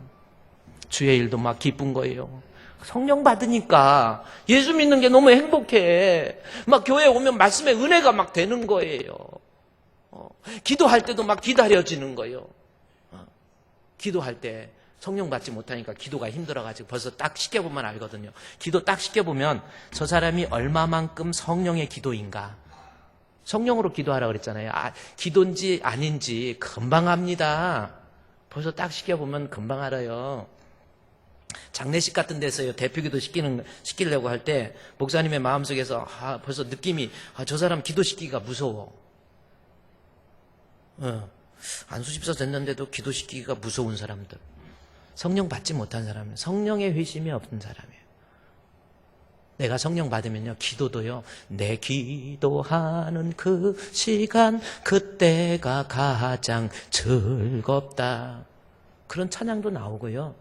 주의 일도 막 기쁜 거예요. 성령 받으니까 예수 믿는 게 너무 행복해. 막 교회 오면 말씀의 은혜가 막 되는 거예요. 기도할 때도 막 기다려지는 거예요. 기도할 때 성령 받지 못하니까 기도가 힘들어가지고 벌써 딱 시켜보면 알거든요. 기도 딱 시켜보면 저 사람이 얼마만큼 성령의 기도인가. 성령으로 기도하라 그랬잖아요. 기도인지 아닌지 금방 압니다. 벌써 딱 시켜보면 금방 알아요. 장례식 같은 데서요, 대표기도 시키려고 할 때 목사님의 마음속에서 벌써 느낌이 저 사람 기도시키기가 무서워. 안수집사 됐는데도 기도시키기가 무서운 사람들, 성령 받지 못한 사람이에요. 성령의 회심이 없는 사람이에요. 내가 성령 받으면요, 기도도요, 내 기도하는 그 시간 그때가 가장 즐겁다, 그런 찬양도 나오고요.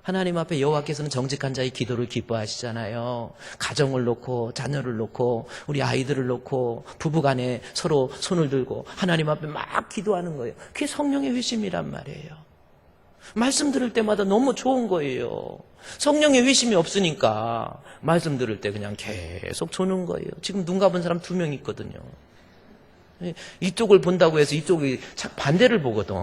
하나님 앞에 여호와께서는 정직한 자의 기도를 기뻐하시잖아요. 가정을 놓고 자녀를 놓고 우리 아이들을 놓고 부부간에 서로 손을 들고 하나님 앞에 막 기도하는 거예요. 그게 성령의 회심이란 말이에요. 말씀 들을 때마다 너무 좋은 거예요. 성령의 회심이 없으니까 말씀 들을 때 그냥 계속 조는 거예요. 지금 눈 감은 사람 2명 있거든요. 이쪽을 본다고 해서 이쪽이 반대를 보거든.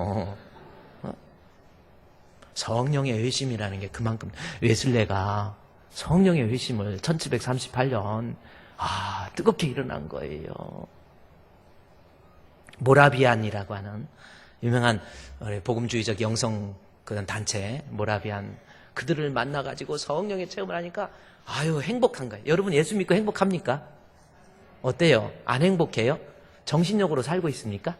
성령의 회심이라는 게 그만큼, 웨슬레가 성령의 회심을 1738년 뜨겁게 일어난 거예요. 모라비안이라고 하는 유명한 복음주의적 영성 그런 단체, 모라비안, 그들을 만나가지고 성령의 체험을 하니까 행복한 거예요. 여러분 예수 믿고 행복합니까? 어때요? 안 행복해요? 정신력으로 살고 있습니까?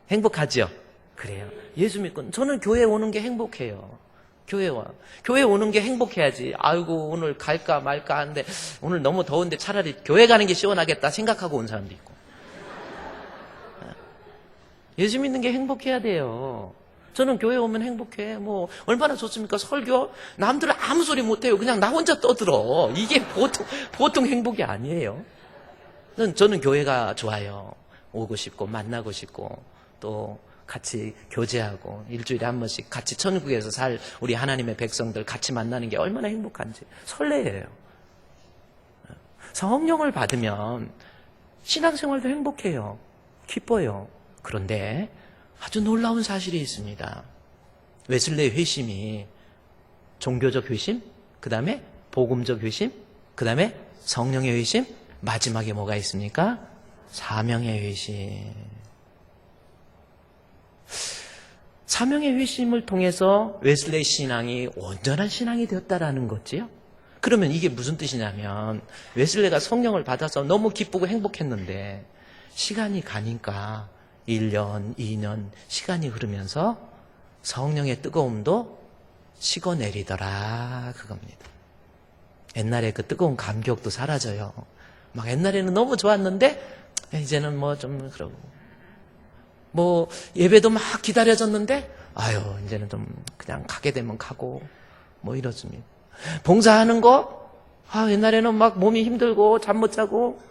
행복하죠? 그래요. 예수 믿고 저는 교회 오는 게 행복해요. 교회 오는 게 행복해야지. 오늘 갈까 말까 하는데 오늘 너무 더운데 차라리 교회 가는 게 시원하겠다 생각하고 온 사람도 있고. 예수 믿는 게 행복해야 돼요. 저는 교회 오면 행복해. 얼마나 좋습니까? 설교 남들은 아무 소리 못해요. 그냥 나 혼자 떠들어. 이게 보통 행복이 아니에요. 저는 교회가 좋아요. 오고 싶고 만나고 싶고 또 같이 교제하고 일주일에 한 번씩 같이 천국에서 살 우리 하나님의 백성들 같이 만나는 게 얼마나 행복한지 설레요. 성령을 받으면 신앙생활도 행복해요. 기뻐요. 그런데 아주 놀라운 사실이 있습니다. 웨슬레의 회심이 종교적 회심, 그 다음에 복음적 회심, 그 다음에 성령의 회심, 마지막에 뭐가 있습니까? 사명의 회심. 사명의 회심을 통해서 웨슬레이 신앙이 온전한 신앙이 되었다라는 거지요. 그러면 이게 무슨 뜻이냐면 웨슬레가 성령을 받아서 너무 기쁘고 행복했는데 시간이 가니까 1년, 2년 시간이 흐르면서 성령의 뜨거움도 식어내리더라, 그겁니다. 옛날에 그 뜨거운 감격도 사라져요. 막 옛날에는 너무 좋았는데 이제는 좀 그러고 예배도 막 기다려졌는데 이제는 좀 그냥 가게 되면 가고 이렇습니다. 봉사하는 거 옛날에는 막 몸이 힘들고 잠 못 자고.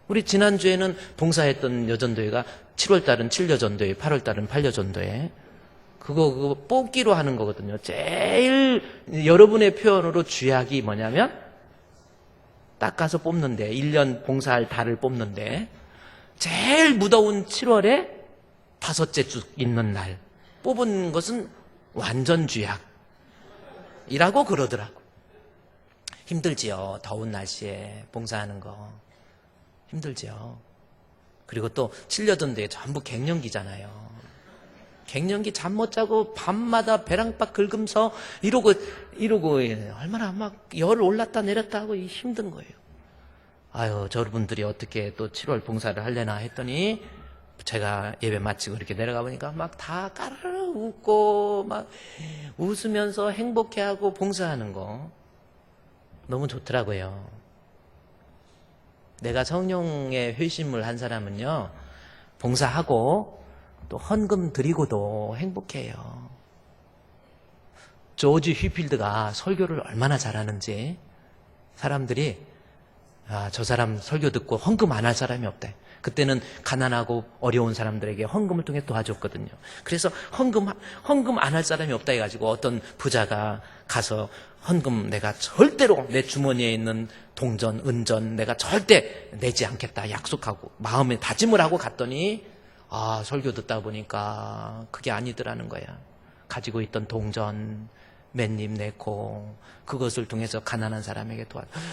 우리 지난주에는 봉사했던 여전도회가 7월달은 7여전도회, 8월달은 8여전도회. 그거 뽑기로 하는 거거든요. 제일 여러분의 표현으로 쥐약이 뭐냐면 딱 가서 뽑는데 1년 봉사할 달을 뽑는데 제일 무더운 7월에 5째 주 있는 날 뽑은 것은 완전 쥐약이라고 그러더라고. 힘들지요. 더운 날씨에 봉사하는 거 힘들지요. 그리고 또 7여전도에 전부 갱년기잖아요. 갱년기 잠 못 자고 밤마다 배랑박 긁으면서 이러고 얼마나 막 열 올랐다 내렸다 하고 힘든 거예요. 아유, 저분들이 어떻게 또 7월 봉사를 하려나 했더니 제가 예배 마치고 이렇게 내려가 보니까 막 다 까르르 웃고 막 웃으면서 행복해하고 봉사하는 거 너무 좋더라고요. 내가 성령의 회심을 한 사람은요, 봉사하고 또 헌금 드리고도 행복해요. 조지 휘필드가 설교를 얼마나 잘하는지 사람들이 저 사람 설교 듣고 헌금 안 할 사람이 없대. 그때는 가난하고 어려운 사람들에게 헌금을 통해 도와줬거든요. 그래서 헌금 안 할 사람이 없다 해가지고 어떤 부자가 가서 헌금 내가 절대로 내 주머니에 있는 동전, 은전 내가 절대 내지 않겠다 약속하고 마음에 다짐을 하고 갔더니 설교 듣다 보니까 그게 아니더라는 거야. 가지고 있던 동전 몇 입 내고 그것을 통해서 가난한 사람에게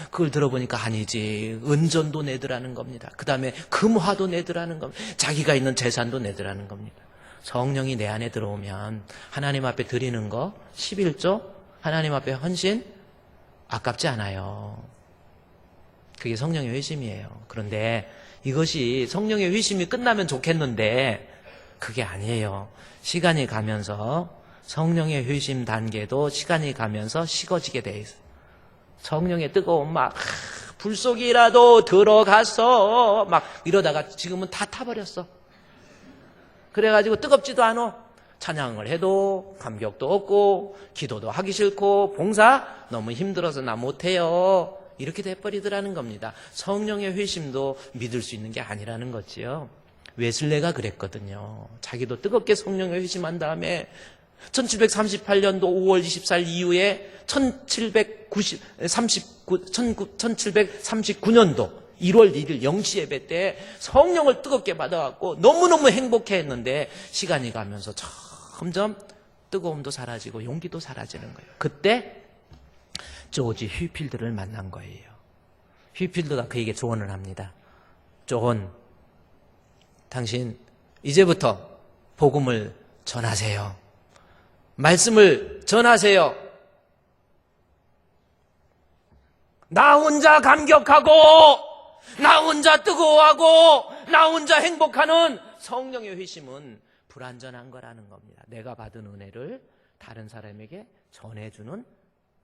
그걸 들어보니까 아니지, 은전도 내더라는 겁니다. 그 다음에 금화도 내더라는 겁니다. 자기가 있는 재산도 내더라는 겁니다. 성령이 내 안에 들어오면 하나님 앞에 드리는 거 11조 하나님 앞에 헌신 아깝지 않아요. 그게 성령의 회심이에요. 그런데 이것이 성령의 회심이 끝나면 좋겠는데 그게 아니에요. 시간이 가면서 성령의 회심 단계도 시간이 가면서 식어지게 돼 있어요. 성령의 뜨거운 막 불 속이라도 들어가서 막 이러다가 지금은 다 타버렸어. 그래가지고 뜨겁지도 않아. 찬양을 해도 감격도 없고 기도도 하기 싫고 봉사 너무 힘들어서 나 못해요. 이렇게 돼버리더라는 겁니다. 성령의 회심도 믿을 수 있는 게 아니라는 거지요. 웨슬레가 그랬거든요. 자기도 뜨겁게 성령의 회심한 다음에 1738년도 5월 24일 이후에 1739년도 1월 1일 영시 예배 때 성령을 뜨겁게 받아갖고 너무너무 행복해했는데 시간이 가면서 점점 뜨거움도 사라지고 용기도 사라지는 거예요. 그때 조지 휘필드를 만난 거예요. 휘필드가 그에게 조언을 합니다. 존, 당신 이제부터 복음을 전하세요. 말씀을 전하세요. 나 혼자 감격하고 나 혼자 뜨거워하고 나 혼자 행복하는 성령의 회심은 불완전한 거라는 겁니다. 내가 받은 은혜를 다른 사람에게 전해주는,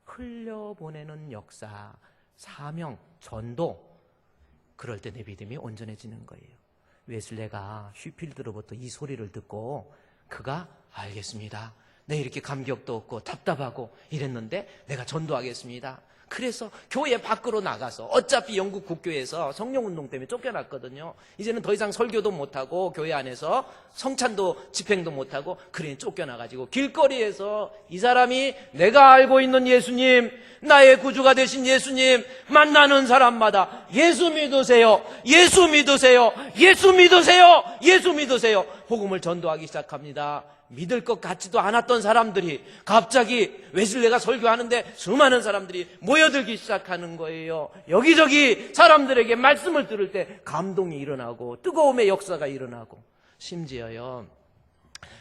흘려보내는 역사, 사명, 전도, 그럴 때 내 믿음이 온전해지는 거예요. 웨슬레가 휘필드로부터 이 소리를 듣고 그가 알겠습니다. 내 이렇게 감격도 없고 답답하고 이랬는데 내가 전도하겠습니다. 그래서 교회 밖으로 나가서, 어차피 영국 국교에서 성령운동 때문에 쫓겨났거든요. 이제는 더 이상 설교도 못하고 교회 안에서 성찬도 집행도 못하고 그러니 쫓겨나가지고 길거리에서 이 사람이 내가 알고 있는 예수님, 나의 구주가 되신 예수님 만나는 사람마다 예수 믿으세요, 예수 믿으세요, 예수 믿으세요, 예수 믿으세요 복음을 전도하기 시작합니다. 믿을 것 같지도 않았던 사람들이 갑자기 웨슬레가 설교하는데 수많은 사람들이 모여들기 시작하는 거예요. 여기저기 사람들에게 말씀을 들을 때 감동이 일어나고 뜨거움의 역사가 일어나고, 심지어요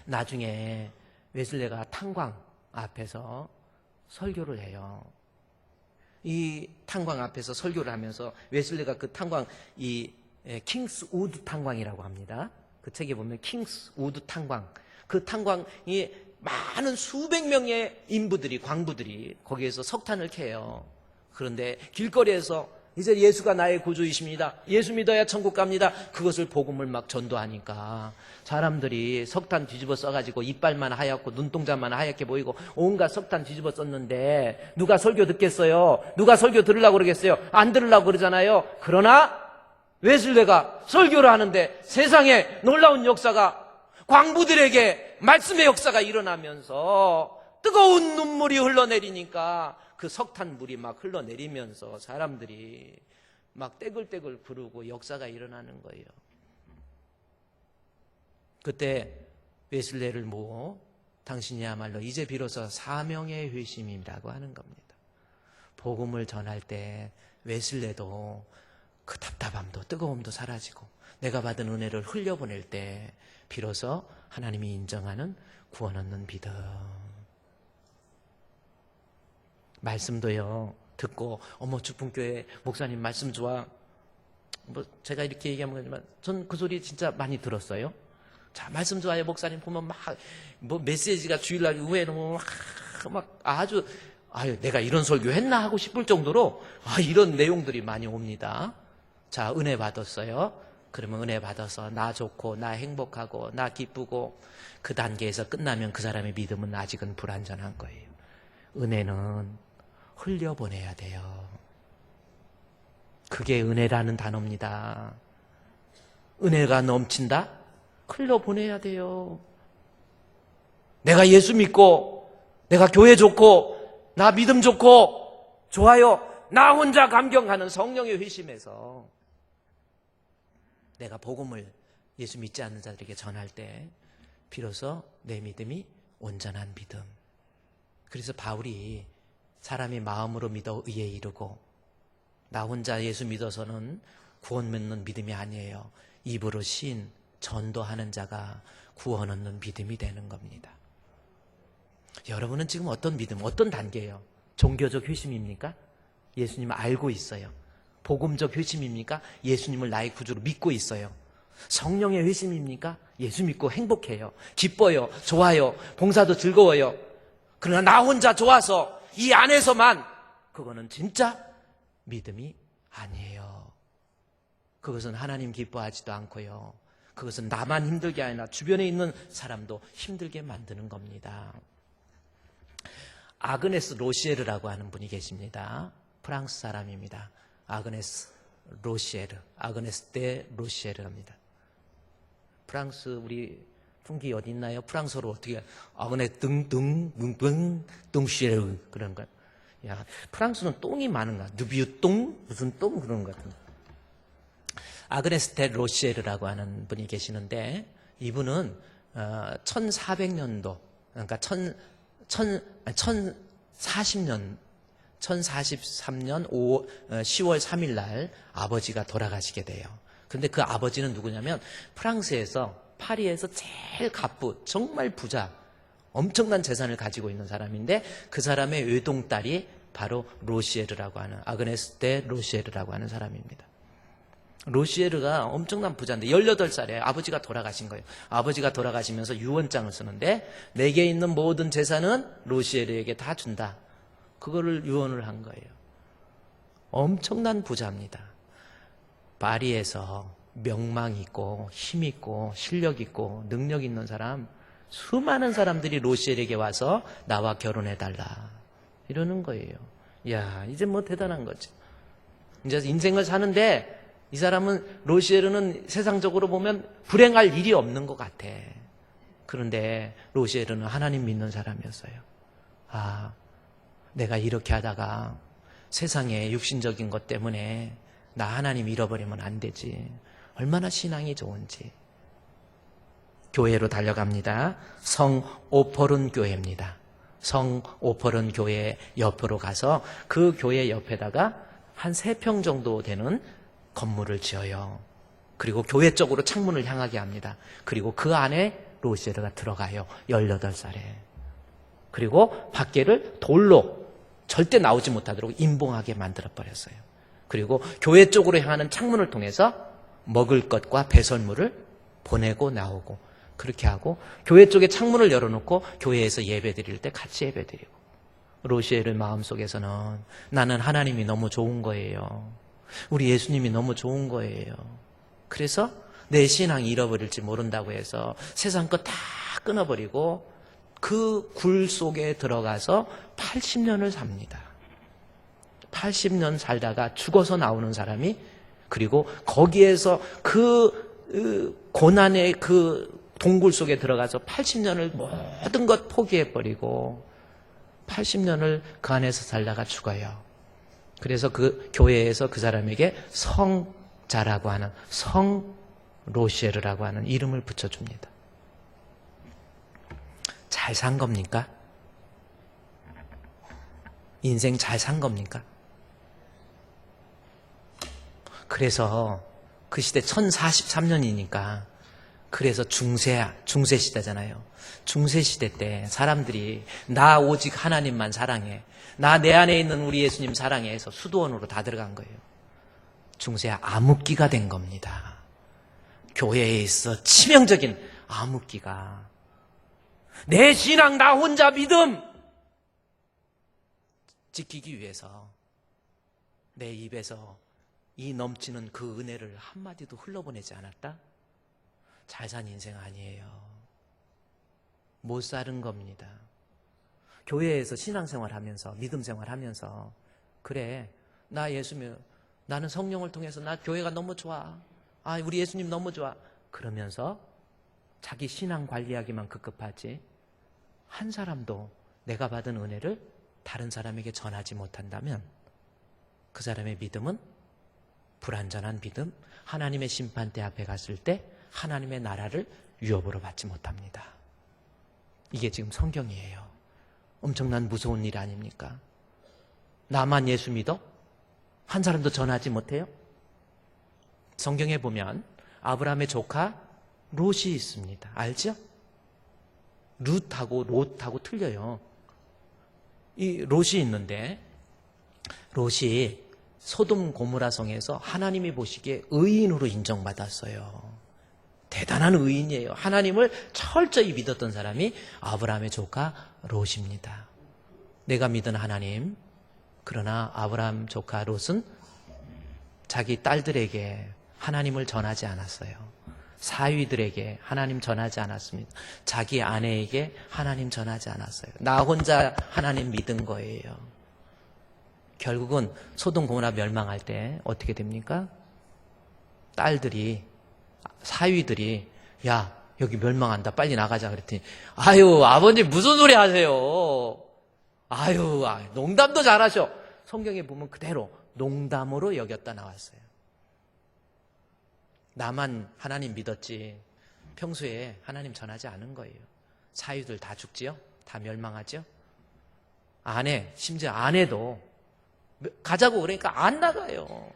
나중에 웨슬레가 탄광 앞에서 설교를 해요. 이 탄광 앞에서 설교를 하면서 웨슬레가 그 탄광, 이 킹스 우드 탄광이라고 합니다. 그 책에 보면 킹스 우드 탄광, 그 탄광이 많은 수백 명의 인부들이, 광부들이 거기에서 석탄을 캐요. 그런데 길거리에서 이제 예수가 나의 구주이십니다, 예수 믿어야 천국 갑니다, 그것을 복음을 막 전도하니까 사람들이 석탄 뒤집어 써가지고 이빨만 하얗고 눈동자만 하얗게 보이고 온갖 석탄 뒤집어 썼는데 누가 설교 듣겠어요? 누가 설교 들으려고 그러겠어요? 안 들으려고 그러잖아요. 그러나 웨슬레가 설교를 하는데 세상에 놀라운 역사가, 광부들에게 말씀의 역사가 일어나면서 뜨거운 눈물이 흘러내리니까 그 석탄물이 막 흘러내리면서 사람들이 막 떼글떼글 부르고 역사가 일어나는 거예요. 그때 웨슬레를 모아 당신이야말로 이제 비로소 사명의 회심이라고 하는 겁니다. 복음을 전할 때 웨슬레도 그 답답함도 뜨거움도 사라지고 내가 받은 은혜를 흘려보낼 때 비로소 하나님이 인정하는 구원 얻는 믿음. 말씀도요 듣고 어머 주풍교회 목사님 말씀 좋아, 뭐 제가 이렇게 얘기하면 그렇지만 전 그 소리 진짜 많이 들었어요. 자, 말씀 좋아요. 목사님 보면 막 뭐 메시지가 주일날 후에는 막 아주 아유 내가 이런 설교 했나 하고 싶을 정도로 이런 내용들이 많이 옵니다. 자, 은혜 받았어요. 그러면 은혜 받아서 나 좋고 나 행복하고 나 기쁘고 그 단계에서 끝나면 그 사람의 믿음은 아직은 불완전한 거예요. 은혜는 흘려보내야 돼요. 그게 은혜라는 단어입니다. 은혜가 넘친다? 흘려보내야 돼요. 내가 예수 믿고 내가 교회 좋고 나 믿음 좋고 좋아요. 나 혼자 감격하는 성령의 회심에서 내가 복음을 예수 믿지 않는 자들에게 전할 때 비로소 내 믿음이 온전한 믿음. 그래서 바울이 사람이 마음으로 믿어 의에 이르고 나 혼자 예수 믿어서는 구원 맺는 믿음이 아니에요. 입으로 신 전도하는 자가 구원 얻는 믿음이 되는 겁니다. 여러분은 지금 어떤 믿음, 어떤 단계예요? 종교적 회심입니까? 예수님을 알고 있어요. 복음적 회심입니까? 예수님을 나의 구주로 믿고 있어요. 성령의 회심입니까? 예수 믿고 행복해요. 기뻐요. 좋아요. 봉사도 즐거워요. 그러나 나 혼자 좋아서 이 안에서만 그거는 진짜 믿음이 아니에요. 그것은 하나님 기뻐하지도 않고요. 그것은 나만 힘들게 아니라 주변에 있는 사람도 힘들게 만드는 겁니다. 아그네스 로시에르라고 하는 분이 계십니다. 프랑스 사람입니다. 아그네스 로시에르, 아그네스 데 로시에르입니다. 프랑스 우리 풍기 어디 있나요? 프랑스어로 어떻게 아그네스 뚱시에르 그런 거. 야, 프랑스는 똥이 많은가? 누비우 똥 무슨 똥 그런 것 같은데. 아그네스 데 로시에르라고 하는 분이 계시는데 이분은 1400년도 그러니까 1043년 1043년 10월 3일 날 아버지가 돌아가시게 돼요. 그런데 그 아버지는 누구냐면 프랑스에서 파리에서 제일 갑부 정말 부자 엄청난 재산을 가지고 있는 사람인데 그 사람의 외동딸이 바로 로시에르라고 하는 아그네스 데 로시에르라고 하는 사람입니다. 로시에르가 엄청난 부자인데 18살에 아버지가 돌아가신 거예요. 아버지가 돌아가시면서 유언장을 쓰는데 내게 있는 모든 재산은 로시에르에게 다 준다. 그거를 유언을 한 거예요. 엄청난 부자입니다. 파리에서 명망 있고 힘 있고 실력 있고 능력 있는 사람 수많은 사람들이 로시에르에게 와서 나와 결혼해달라 이러는 거예요. 야, 이제 뭐 대단한 거죠. 이제 인생을 사는데 이 사람은 로시에르는 세상적으로 보면 불행할 일이 없는 것 같아. 그런데 로시에르는 하나님 믿는 사람이었어요. 아, 내가 이렇게 하다가 세상에 육신적인 것 때문에 나 하나님 잃어버리면 안 되지. 얼마나 신앙이 좋은지. 교회로 달려갑니다. 성 오퍼른 교회입니다. 성 오퍼른 교회 옆으로 가서 그 교회 옆에다가 한 3평 정도 되는 건물을 지어요. 그리고 교회 쪽으로 창문을 향하게 합니다. 그리고 그 안에 로시에르가 들어가요. 18살에. 그리고 밖에를 돌로 절대 나오지 못하도록 임봉하게 만들어버렸어요. 그리고 교회 쪽으로 향하는 창문을 통해서 먹을 것과 배설물을 보내고 나오고 그렇게 하고 교회 쪽에 창문을 열어놓고 교회에서 예배 드릴 때 같이 예배 드리고 로시에르 마음속에서는 나는 하나님이 너무 좋은 거예요. 우리 예수님이 너무 좋은 거예요. 그래서 내 신앙이 잃어버릴지 모른다고 해서 세상 거 다 끊어버리고 그 굴 속에 들어가서 80년을 삽니다. 80년 살다가 죽어서 나오는 사람이 그리고 거기에서 그 고난의 그 동굴 속에 들어가서 80년을 모든 것 포기해버리고 80년을 그 안에서 살다가 죽어요. 그래서 그 교회에서 그 사람에게 성자라고 하는 성 로시에르라고 하는 이름을 붙여줍니다. 잘 산 겁니까? 인생 잘 산 겁니까? 그래서 그 시대 1043년이니까 그래서 중세 시대잖아요. 중세 시대 때 사람들이 나 오직 하나님만 사랑해. 나 내 안에 있는 우리 예수님 사랑해 해서 수도원으로 다 들어간 거예요. 중세 암흑기가 된 겁니다. 교회에 있어 치명적인 암흑기가. 내 신앙, 나 혼자 믿음 지키기 위해서 내 입에서 이 넘치는 그 은혜를 한마디도 흘러보내지 않았다? 잘 산 인생 아니에요. 못 사는 겁니다. 교회에서 신앙생활하면서 믿음생활하면서 그래, 나 예수 믿어, 나는 성령을 통해서 나 교회가 너무 좋아, 아 우리 예수님 너무 좋아, 그러면서 자기 신앙 관리하기만 급급하지 한 사람도 내가 받은 은혜를 다른 사람에게 전하지 못한다면 그 사람의 믿음은 불완전한 믿음, 하나님의 심판대 앞에 갔을 때 하나님의 나라를 유업으로 받지 못합니다. 이게 지금 성경이에요. 엄청난 무서운 일 아닙니까? 나만 예수 믿어? 한 사람도 전하지 못해요? 성경에 보면 아브라함의 조카 롯이 있습니다. 알죠? 룻하고 롯하고 틀려요. 이 롯이 있는데 롯이 소돔 고모라 성에서 하나님이 보시기에 의인으로 인정받았어요. 대단한 의인이에요. 하나님을 철저히 믿었던 사람이 아브라함의 조카 롯입니다. 내가 믿은 하나님. 그러나 아브라함 조카 롯은 자기 딸들에게 하나님을 전하지 않았어요. 사위들에게 하나님 전하지 않았습니다. 자기 아내에게 하나님 전하지 않았어요. 나 혼자 하나님 믿은 거예요. 결국은 소돔 고모라 멸망할 때 어떻게 됩니까? 딸들이, 사위들이 야 여기 멸망한다 빨리 나가자 그랬더니 아유 아버님 무슨 소리 하세요. 아유 농담도 잘하셔. 성경에 보면 그대로 농담으로 여겼다 나왔어요. 나만 하나님 믿었지 평소에 하나님 전하지 않은 거예요. 사위들 다 죽지요? 다 멸망하죠? 아내, 심지어 아내도 가자고 그러니까 안 나가요.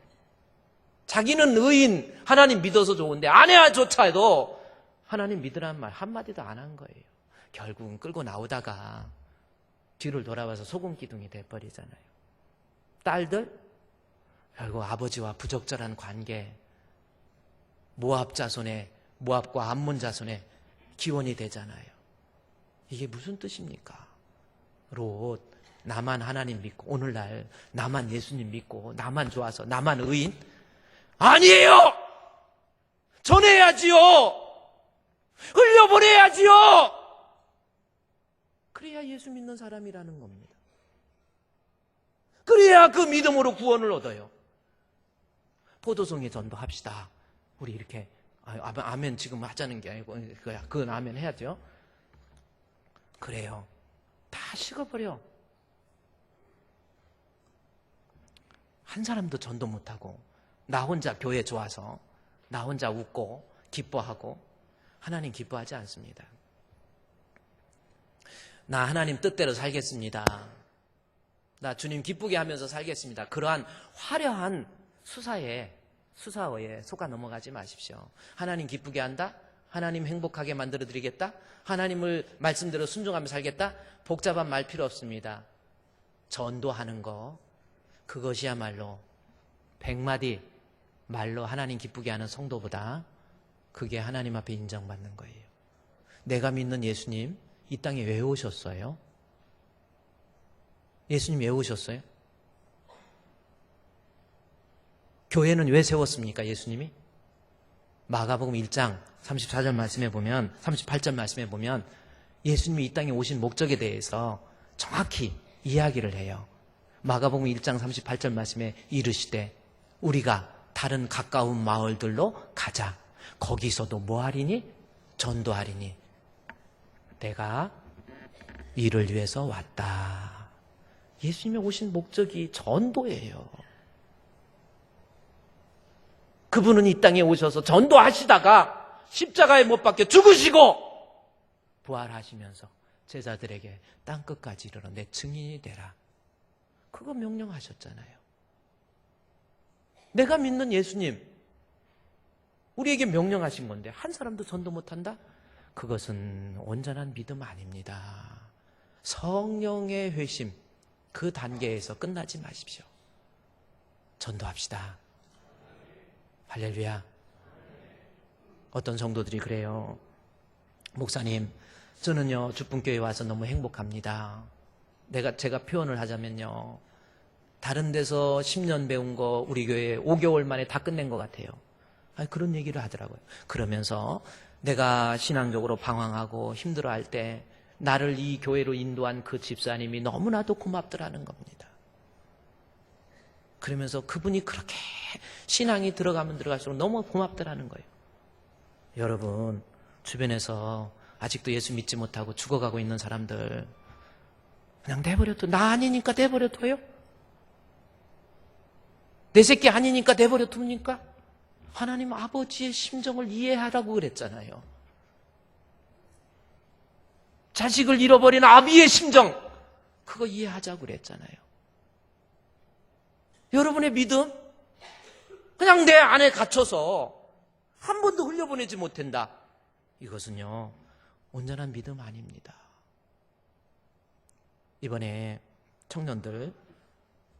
자기는 의인, 하나님 믿어서 좋은데 아내조차도 하나님 믿으라는 말 한마디도 안 한 거예요. 결국은 끌고 나오다가 뒤를 돌아봐서 소금 기둥이 돼버리잖아요. 딸들, 결국 아버지와 부적절한 관계, 모압 자손의, 모압과 암몬 자손의 기원이 되잖아요. 이게 무슨 뜻입니까? 롯, 나만 하나님 믿고 오늘날 나만 예수님 믿고 나만 좋아서 나만 의인? 아니에요! 전해야지요! 흘려보내야지요! 그래야 예수 믿는 사람이라는 겁니다. 그래야 그 믿음으로 구원을 얻어요. 포도송에 전도합시다. 우리 이렇게 아멘 지금 하자는 게 아니고 그건 아멘 해야죠. 그래요. 다 식어버려. 한 사람도 전도 못하고 나 혼자 교회 좋아서 나 혼자 웃고 기뻐하고 하나님 기뻐하지 않습니다. 나 하나님 뜻대로 살겠습니다. 나 주님 기쁘게 하면서 살겠습니다. 그러한 화려한 수사어에 속아 넘어가지 마십시오. 하나님 기쁘게 한다? 하나님 행복하게 만들어드리겠다? 하나님을 말씀대로 순종하며 살겠다? 복잡한 말 필요 없습니다. 전도하는 거 그것이야말로 100마디 말로 하나님 기쁘게 하는 성도보다 그게 하나님 앞에 인정받는 거예요. 내가 믿는 예수님 이 땅에 왜 오셨어요? 예수님 왜 오셨어요? 교회는 왜 세웠습니까? 예수님이? 마가복음 1장 34절 말씀에 보면 38절 말씀에 보면 예수님이 이 땅에 오신 목적에 대해서 정확히 이야기를 해요. 마가복음 1장 38절 말씀에 이르시되 우리가 다른 가까운 마을들로 가자. 거기서도 뭐 하리니? 전도하리니. 내가 이를 위해서 왔다. 예수님이 오신 목적이 전도예요. 그분은 이 땅에 오셔서 전도하시다가 십자가에 못 박혀 죽으시고 부활하시면서 제자들에게 땅끝까지 이르러 내 증인이 되라. 그거 명령하셨잖아요. 내가 믿는 예수님 우리에게 명령하신 건데 한 사람도 전도 못한다? 그것은 온전한 믿음 아닙니다. 성령의 회심 그 단계에서 끝나지 마십시오. 전도합시다. 할렐루야. 어떤 성도들이 그래요. 목사님, 저는요 주분교회 와서 너무 행복합니다. 제가 표현을 하자면요, 다른 데서 10년 배운 거 우리 교회 5개월 만에 다 끝낸 것 같아요. 그런 얘기를 하더라고요. 그러면서 내가 신앙적으로 방황하고 힘들어할 때 나를 이 교회로 인도한 그 집사님이 너무나도 고맙더라는 겁니다. 그러면서 그분이 그렇게 신앙이 들어가면 들어갈수록 너무 고맙더라는 거예요. 여러분, 주변에서 아직도 예수 믿지 못하고 죽어가고 있는 사람들, 그냥 내버려둬. 나 아니니까 내버려둬요? 내 새끼 아니니까 내버려둡니까? 하나님 아버지의 심정을 이해하라고 그랬잖아요. 자식을 잃어버린 아비의 심정, 그거 이해하자고 그랬잖아요. 여러분의 믿음? 그냥 내 안에 갇혀서 한 번도 흘려보내지 못한다. 이것은요, 온전한 믿음 아닙니다. 이번에 청년들,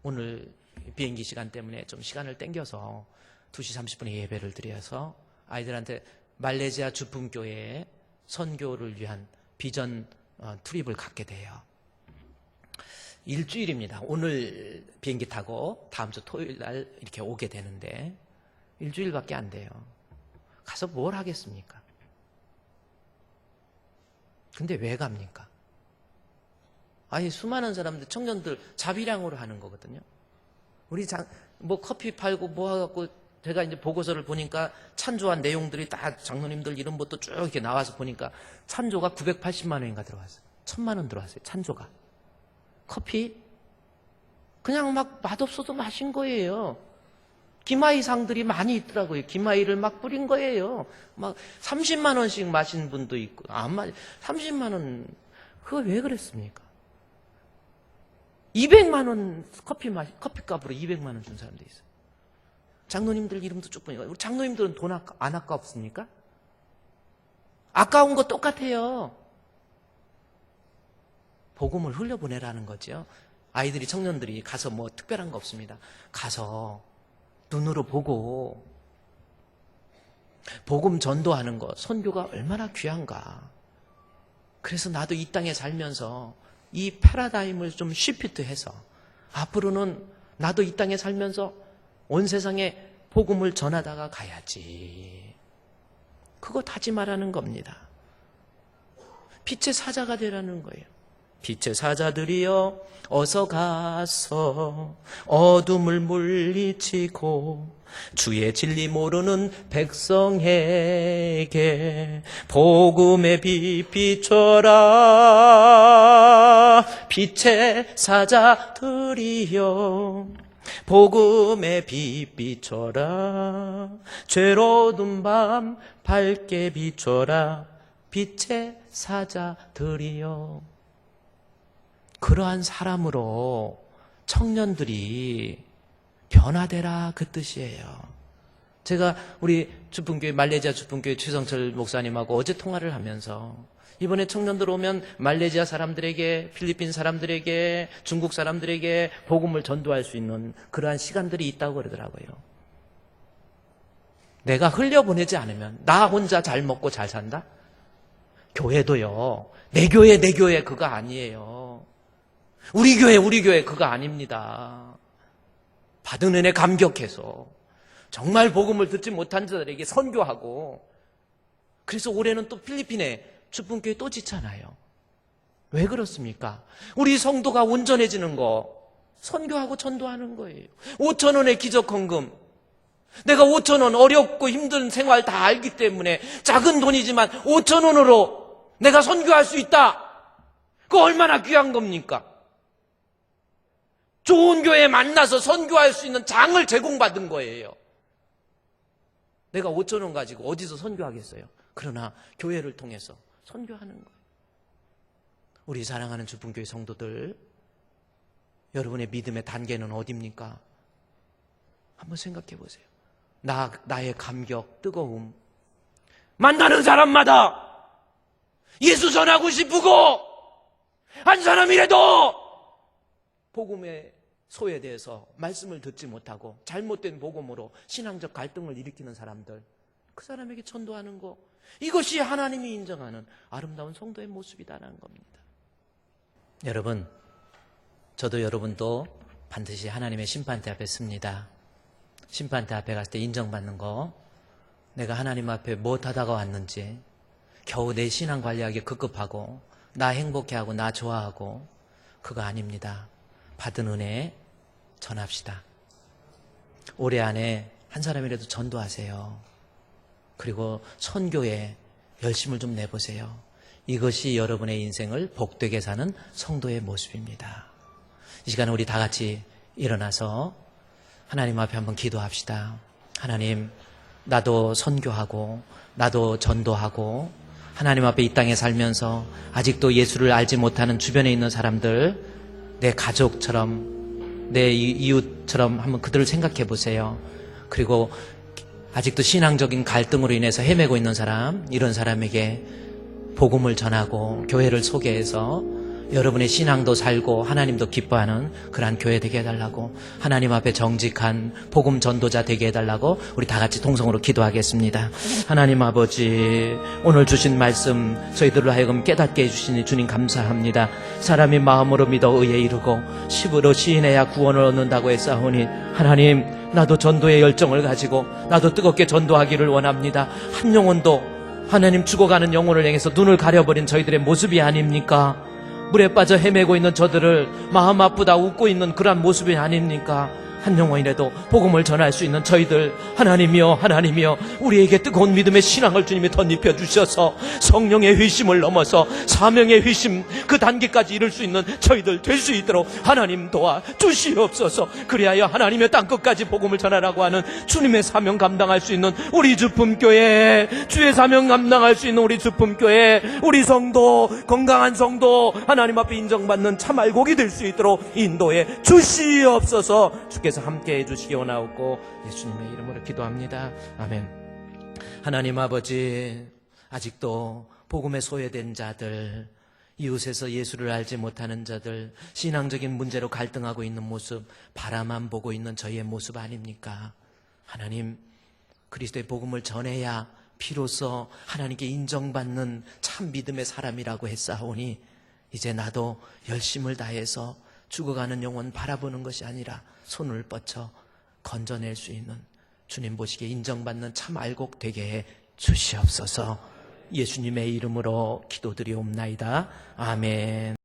오늘 비행기 시간 때문에 좀 시간을 땡겨서 2시 30분에 예배를 드려서 아이들한테 말레이시아 주품교회에 선교를 위한 비전 트립을 갖게 돼요. 일주일입니다. 오늘 비행기 타고 다음 주 토요일 날 이렇게 오게 되는데 일주일밖에 안 돼요. 가서 뭘 하겠습니까? 근데 왜 갑니까? 수많은 사람들, 청년들 자비량으로 하는 거거든요. 우리 커피 팔고 뭐 하고, 제가 이제 보고서를 보니까 찬조한 내용들이 다 장로님들 이름부터 쭉 이렇게 나와서 보니까 찬조가 980만 원인가 들어왔어요. 1000만 원 들어왔어요. 찬조가. 커피 그냥 막 맛없어도 마신 거예요. 기마이 상들이 많이 있더라고요. 기마이를 막 뿌린 거예요. 막 30만 원씩 마신 분도 있고, 30만 원, 그거 왜 그랬습니까? 200만 원 커피값으로 200만 원 준 사람도 있어요. 장로님들 이름도 쭉 보니까, 우리 장로님들은 돈 안 아까웠습니까? 아까운 거 똑같아요. 복음을 흘려보내라는 거죠. 아이들이, 청년들이 가서 뭐 특별한 거 없습니다. 가서 눈으로 보고 복음 전도하는 것, 선교가 얼마나 귀한가. 그래서 나도 이 땅에 살면서 이 패러다임을 좀 시프트해서 앞으로는 나도 이 땅에 살면서 온 세상에 복음을 전하다가 가야지. 그거 다짐하라는 겁니다. 빛의 사자가 되라는 거예요. 빛의 사자들이여 어서 가서 어둠을 물리치고 주의 진리 모르는 백성에게 복음의 빛 비춰라. 빛의 사자들이여 복음의 빛 비춰라. 죄로운 밤 밝게 비춰라. 빛의 사자들이여. 그러한 사람으로 청년들이 변화되라, 그 뜻이에요. 제가 우리 주품교회, 말레이시아 주품교회 최성철 목사님하고 어제 통화를 하면서 이번에 청년들 오면 말레이시아 사람들에게, 필리핀 사람들에게, 중국 사람들에게 복음을 전도할 수 있는 그러한 시간들이 있다고 그러더라고요. 내가 흘려보내지 않으면 나 혼자 잘 먹고 잘 산다? 교회도요, 내 교회 그거 아니에요. 우리 교회 그거 아닙니다. 받은 은혜 감격해서 정말 복음을 듣지 못한 자들에게 선교하고, 그래서 올해는 또 필리핀에 주품교회 또 짓잖아요. 왜 그렇습니까? 우리 성도가 온전해지는 거, 선교하고 전도하는 거예요. 5,000원의 기적헌금, 내가 5,000원 어렵고 힘든 생활 다 알기 때문에 작은 돈이지만 5,000원으로 내가 선교할 수 있다. 그거 얼마나 귀한 겁니까? 좋은 교회 만나서 선교할 수 있는 장을 제공받은 거예요. 내가 5,000원 가지고 어디서 선교하겠어요? 그러나 교회를 통해서 선교하는 거예요. 우리 사랑하는 주품교회 성도들, 여러분의 믿음의 단계는 어디입니까? 한번 생각해 보세요. 나의 감격, 뜨거움, 만나는 사람마다 예수 전하고 싶고, 한 사람이라도 복음의 소외돼서 말씀을 듣지 못하고 잘못된 복음으로 신앙적 갈등을 일으키는 사람들, 그 사람에게 전도하는 거, 이것이 하나님이 인정하는 아름다운 성도의 모습이다라는 겁니다. 여러분, 저도 여러분도 반드시 하나님의 심판대 앞에 섭니다. 심판대 앞에 갔을 때 인정받는 거, 내가 하나님 앞에 무엇하다가 왔는지, 겨우 내 신앙 관리하기 급급하고 나 행복해하고 나 좋아하고, 그거 아닙니다. 받은 은혜 전합시다. 올해 안에 한 사람이라도 전도하세요. 그리고 선교에 열심을 좀 내보세요. 이것이 여러분의 인생을 복되게 사는 성도의 모습입니다. 이 시간에 우리 다 같이 일어나서 하나님 앞에 한번 기도합시다. 하나님, 나도 선교하고 나도 전도하고 하나님 앞에 이 땅에 살면서 아직도 예수를 알지 못하는 주변에 있는 사람들, 내 가족처럼, 내 이웃처럼 한번 그들을 생각해 보세요. 그리고 아직도 신앙적인 갈등으로 인해서 헤매고 있는 사람, 이런 사람에게 복음을 전하고 교회를 소개해서 여러분의 신앙도 살고 하나님도 기뻐하는 그러한 교회 되게 해달라고, 하나님 앞에 정직한 복음 전도자 되게 해달라고 우리 다 같이 통성으로 기도하겠습니다. 하나님 아버지, 오늘 주신 말씀 저희들로 하여금 깨닫게 해주시니 주님 감사합니다. 사람이 마음으로 믿어 의에 이르고 입으로 시인해야 구원을 얻는다고 했사오니, 하나님, 나도 전도의 열정을 가지고 나도 뜨겁게 전도하기를 원합니다. 한 영혼도 하나님 죽어가는 영혼을 향해서 눈을 가려버린 저희들의 모습이 아닙니까? 물에 빠져 헤매고 있는 저들을 마음 아프다 웃고 있는 그러한 모습이 아닙니까? 한 영혼이라도 복음을 전할 수 있는 저희들, 하나님이여, 하나님이여, 우리에게 뜨거운 믿음의 신앙을 주님이 덧입혀 주셔서 성령의 회심을 넘어서 사명의 회심 그 단계까지 이룰 수 있는 저희들 될 수 있도록 하나님 도와 주시옵소서. 그리하여 하나님의 땅끝까지 복음을 전하라고 하는 주님의 사명 감당할 수 있는 우리 주품교회, 주의 사명 감당할 수 있는 우리 주품교회, 우리 성도, 건강한 성도, 하나님 앞에 인정받는 참 알곡이 될 수 있도록 인도해 주시옵소서. 주께서 함께 해주시기 원하옵고 예수님의 이름으로 기도합니다. 아멘. 하나님 아버지, 아직도 복음에 소외된 자들, 이웃에서 예수를 알지 못하는 자들, 신앙적인 문제로 갈등하고 있는 모습, 바라만 보고 있는 저희의 모습 아닙니까? 하나님, 그리스도의 복음을 전해야 비로소 하나님께 인정받는 참 믿음의 사람이라고 했사오니, 이제 나도 열심을 다해서 죽어가는 영혼 바라보는 것이 아니라 손을 뻗쳐 건져낼 수 있는, 주님 보시기에 인정받는 참 알곡 되게 해 주시옵소서. 예수님의 이름으로 기도드리옵나이다. 아멘.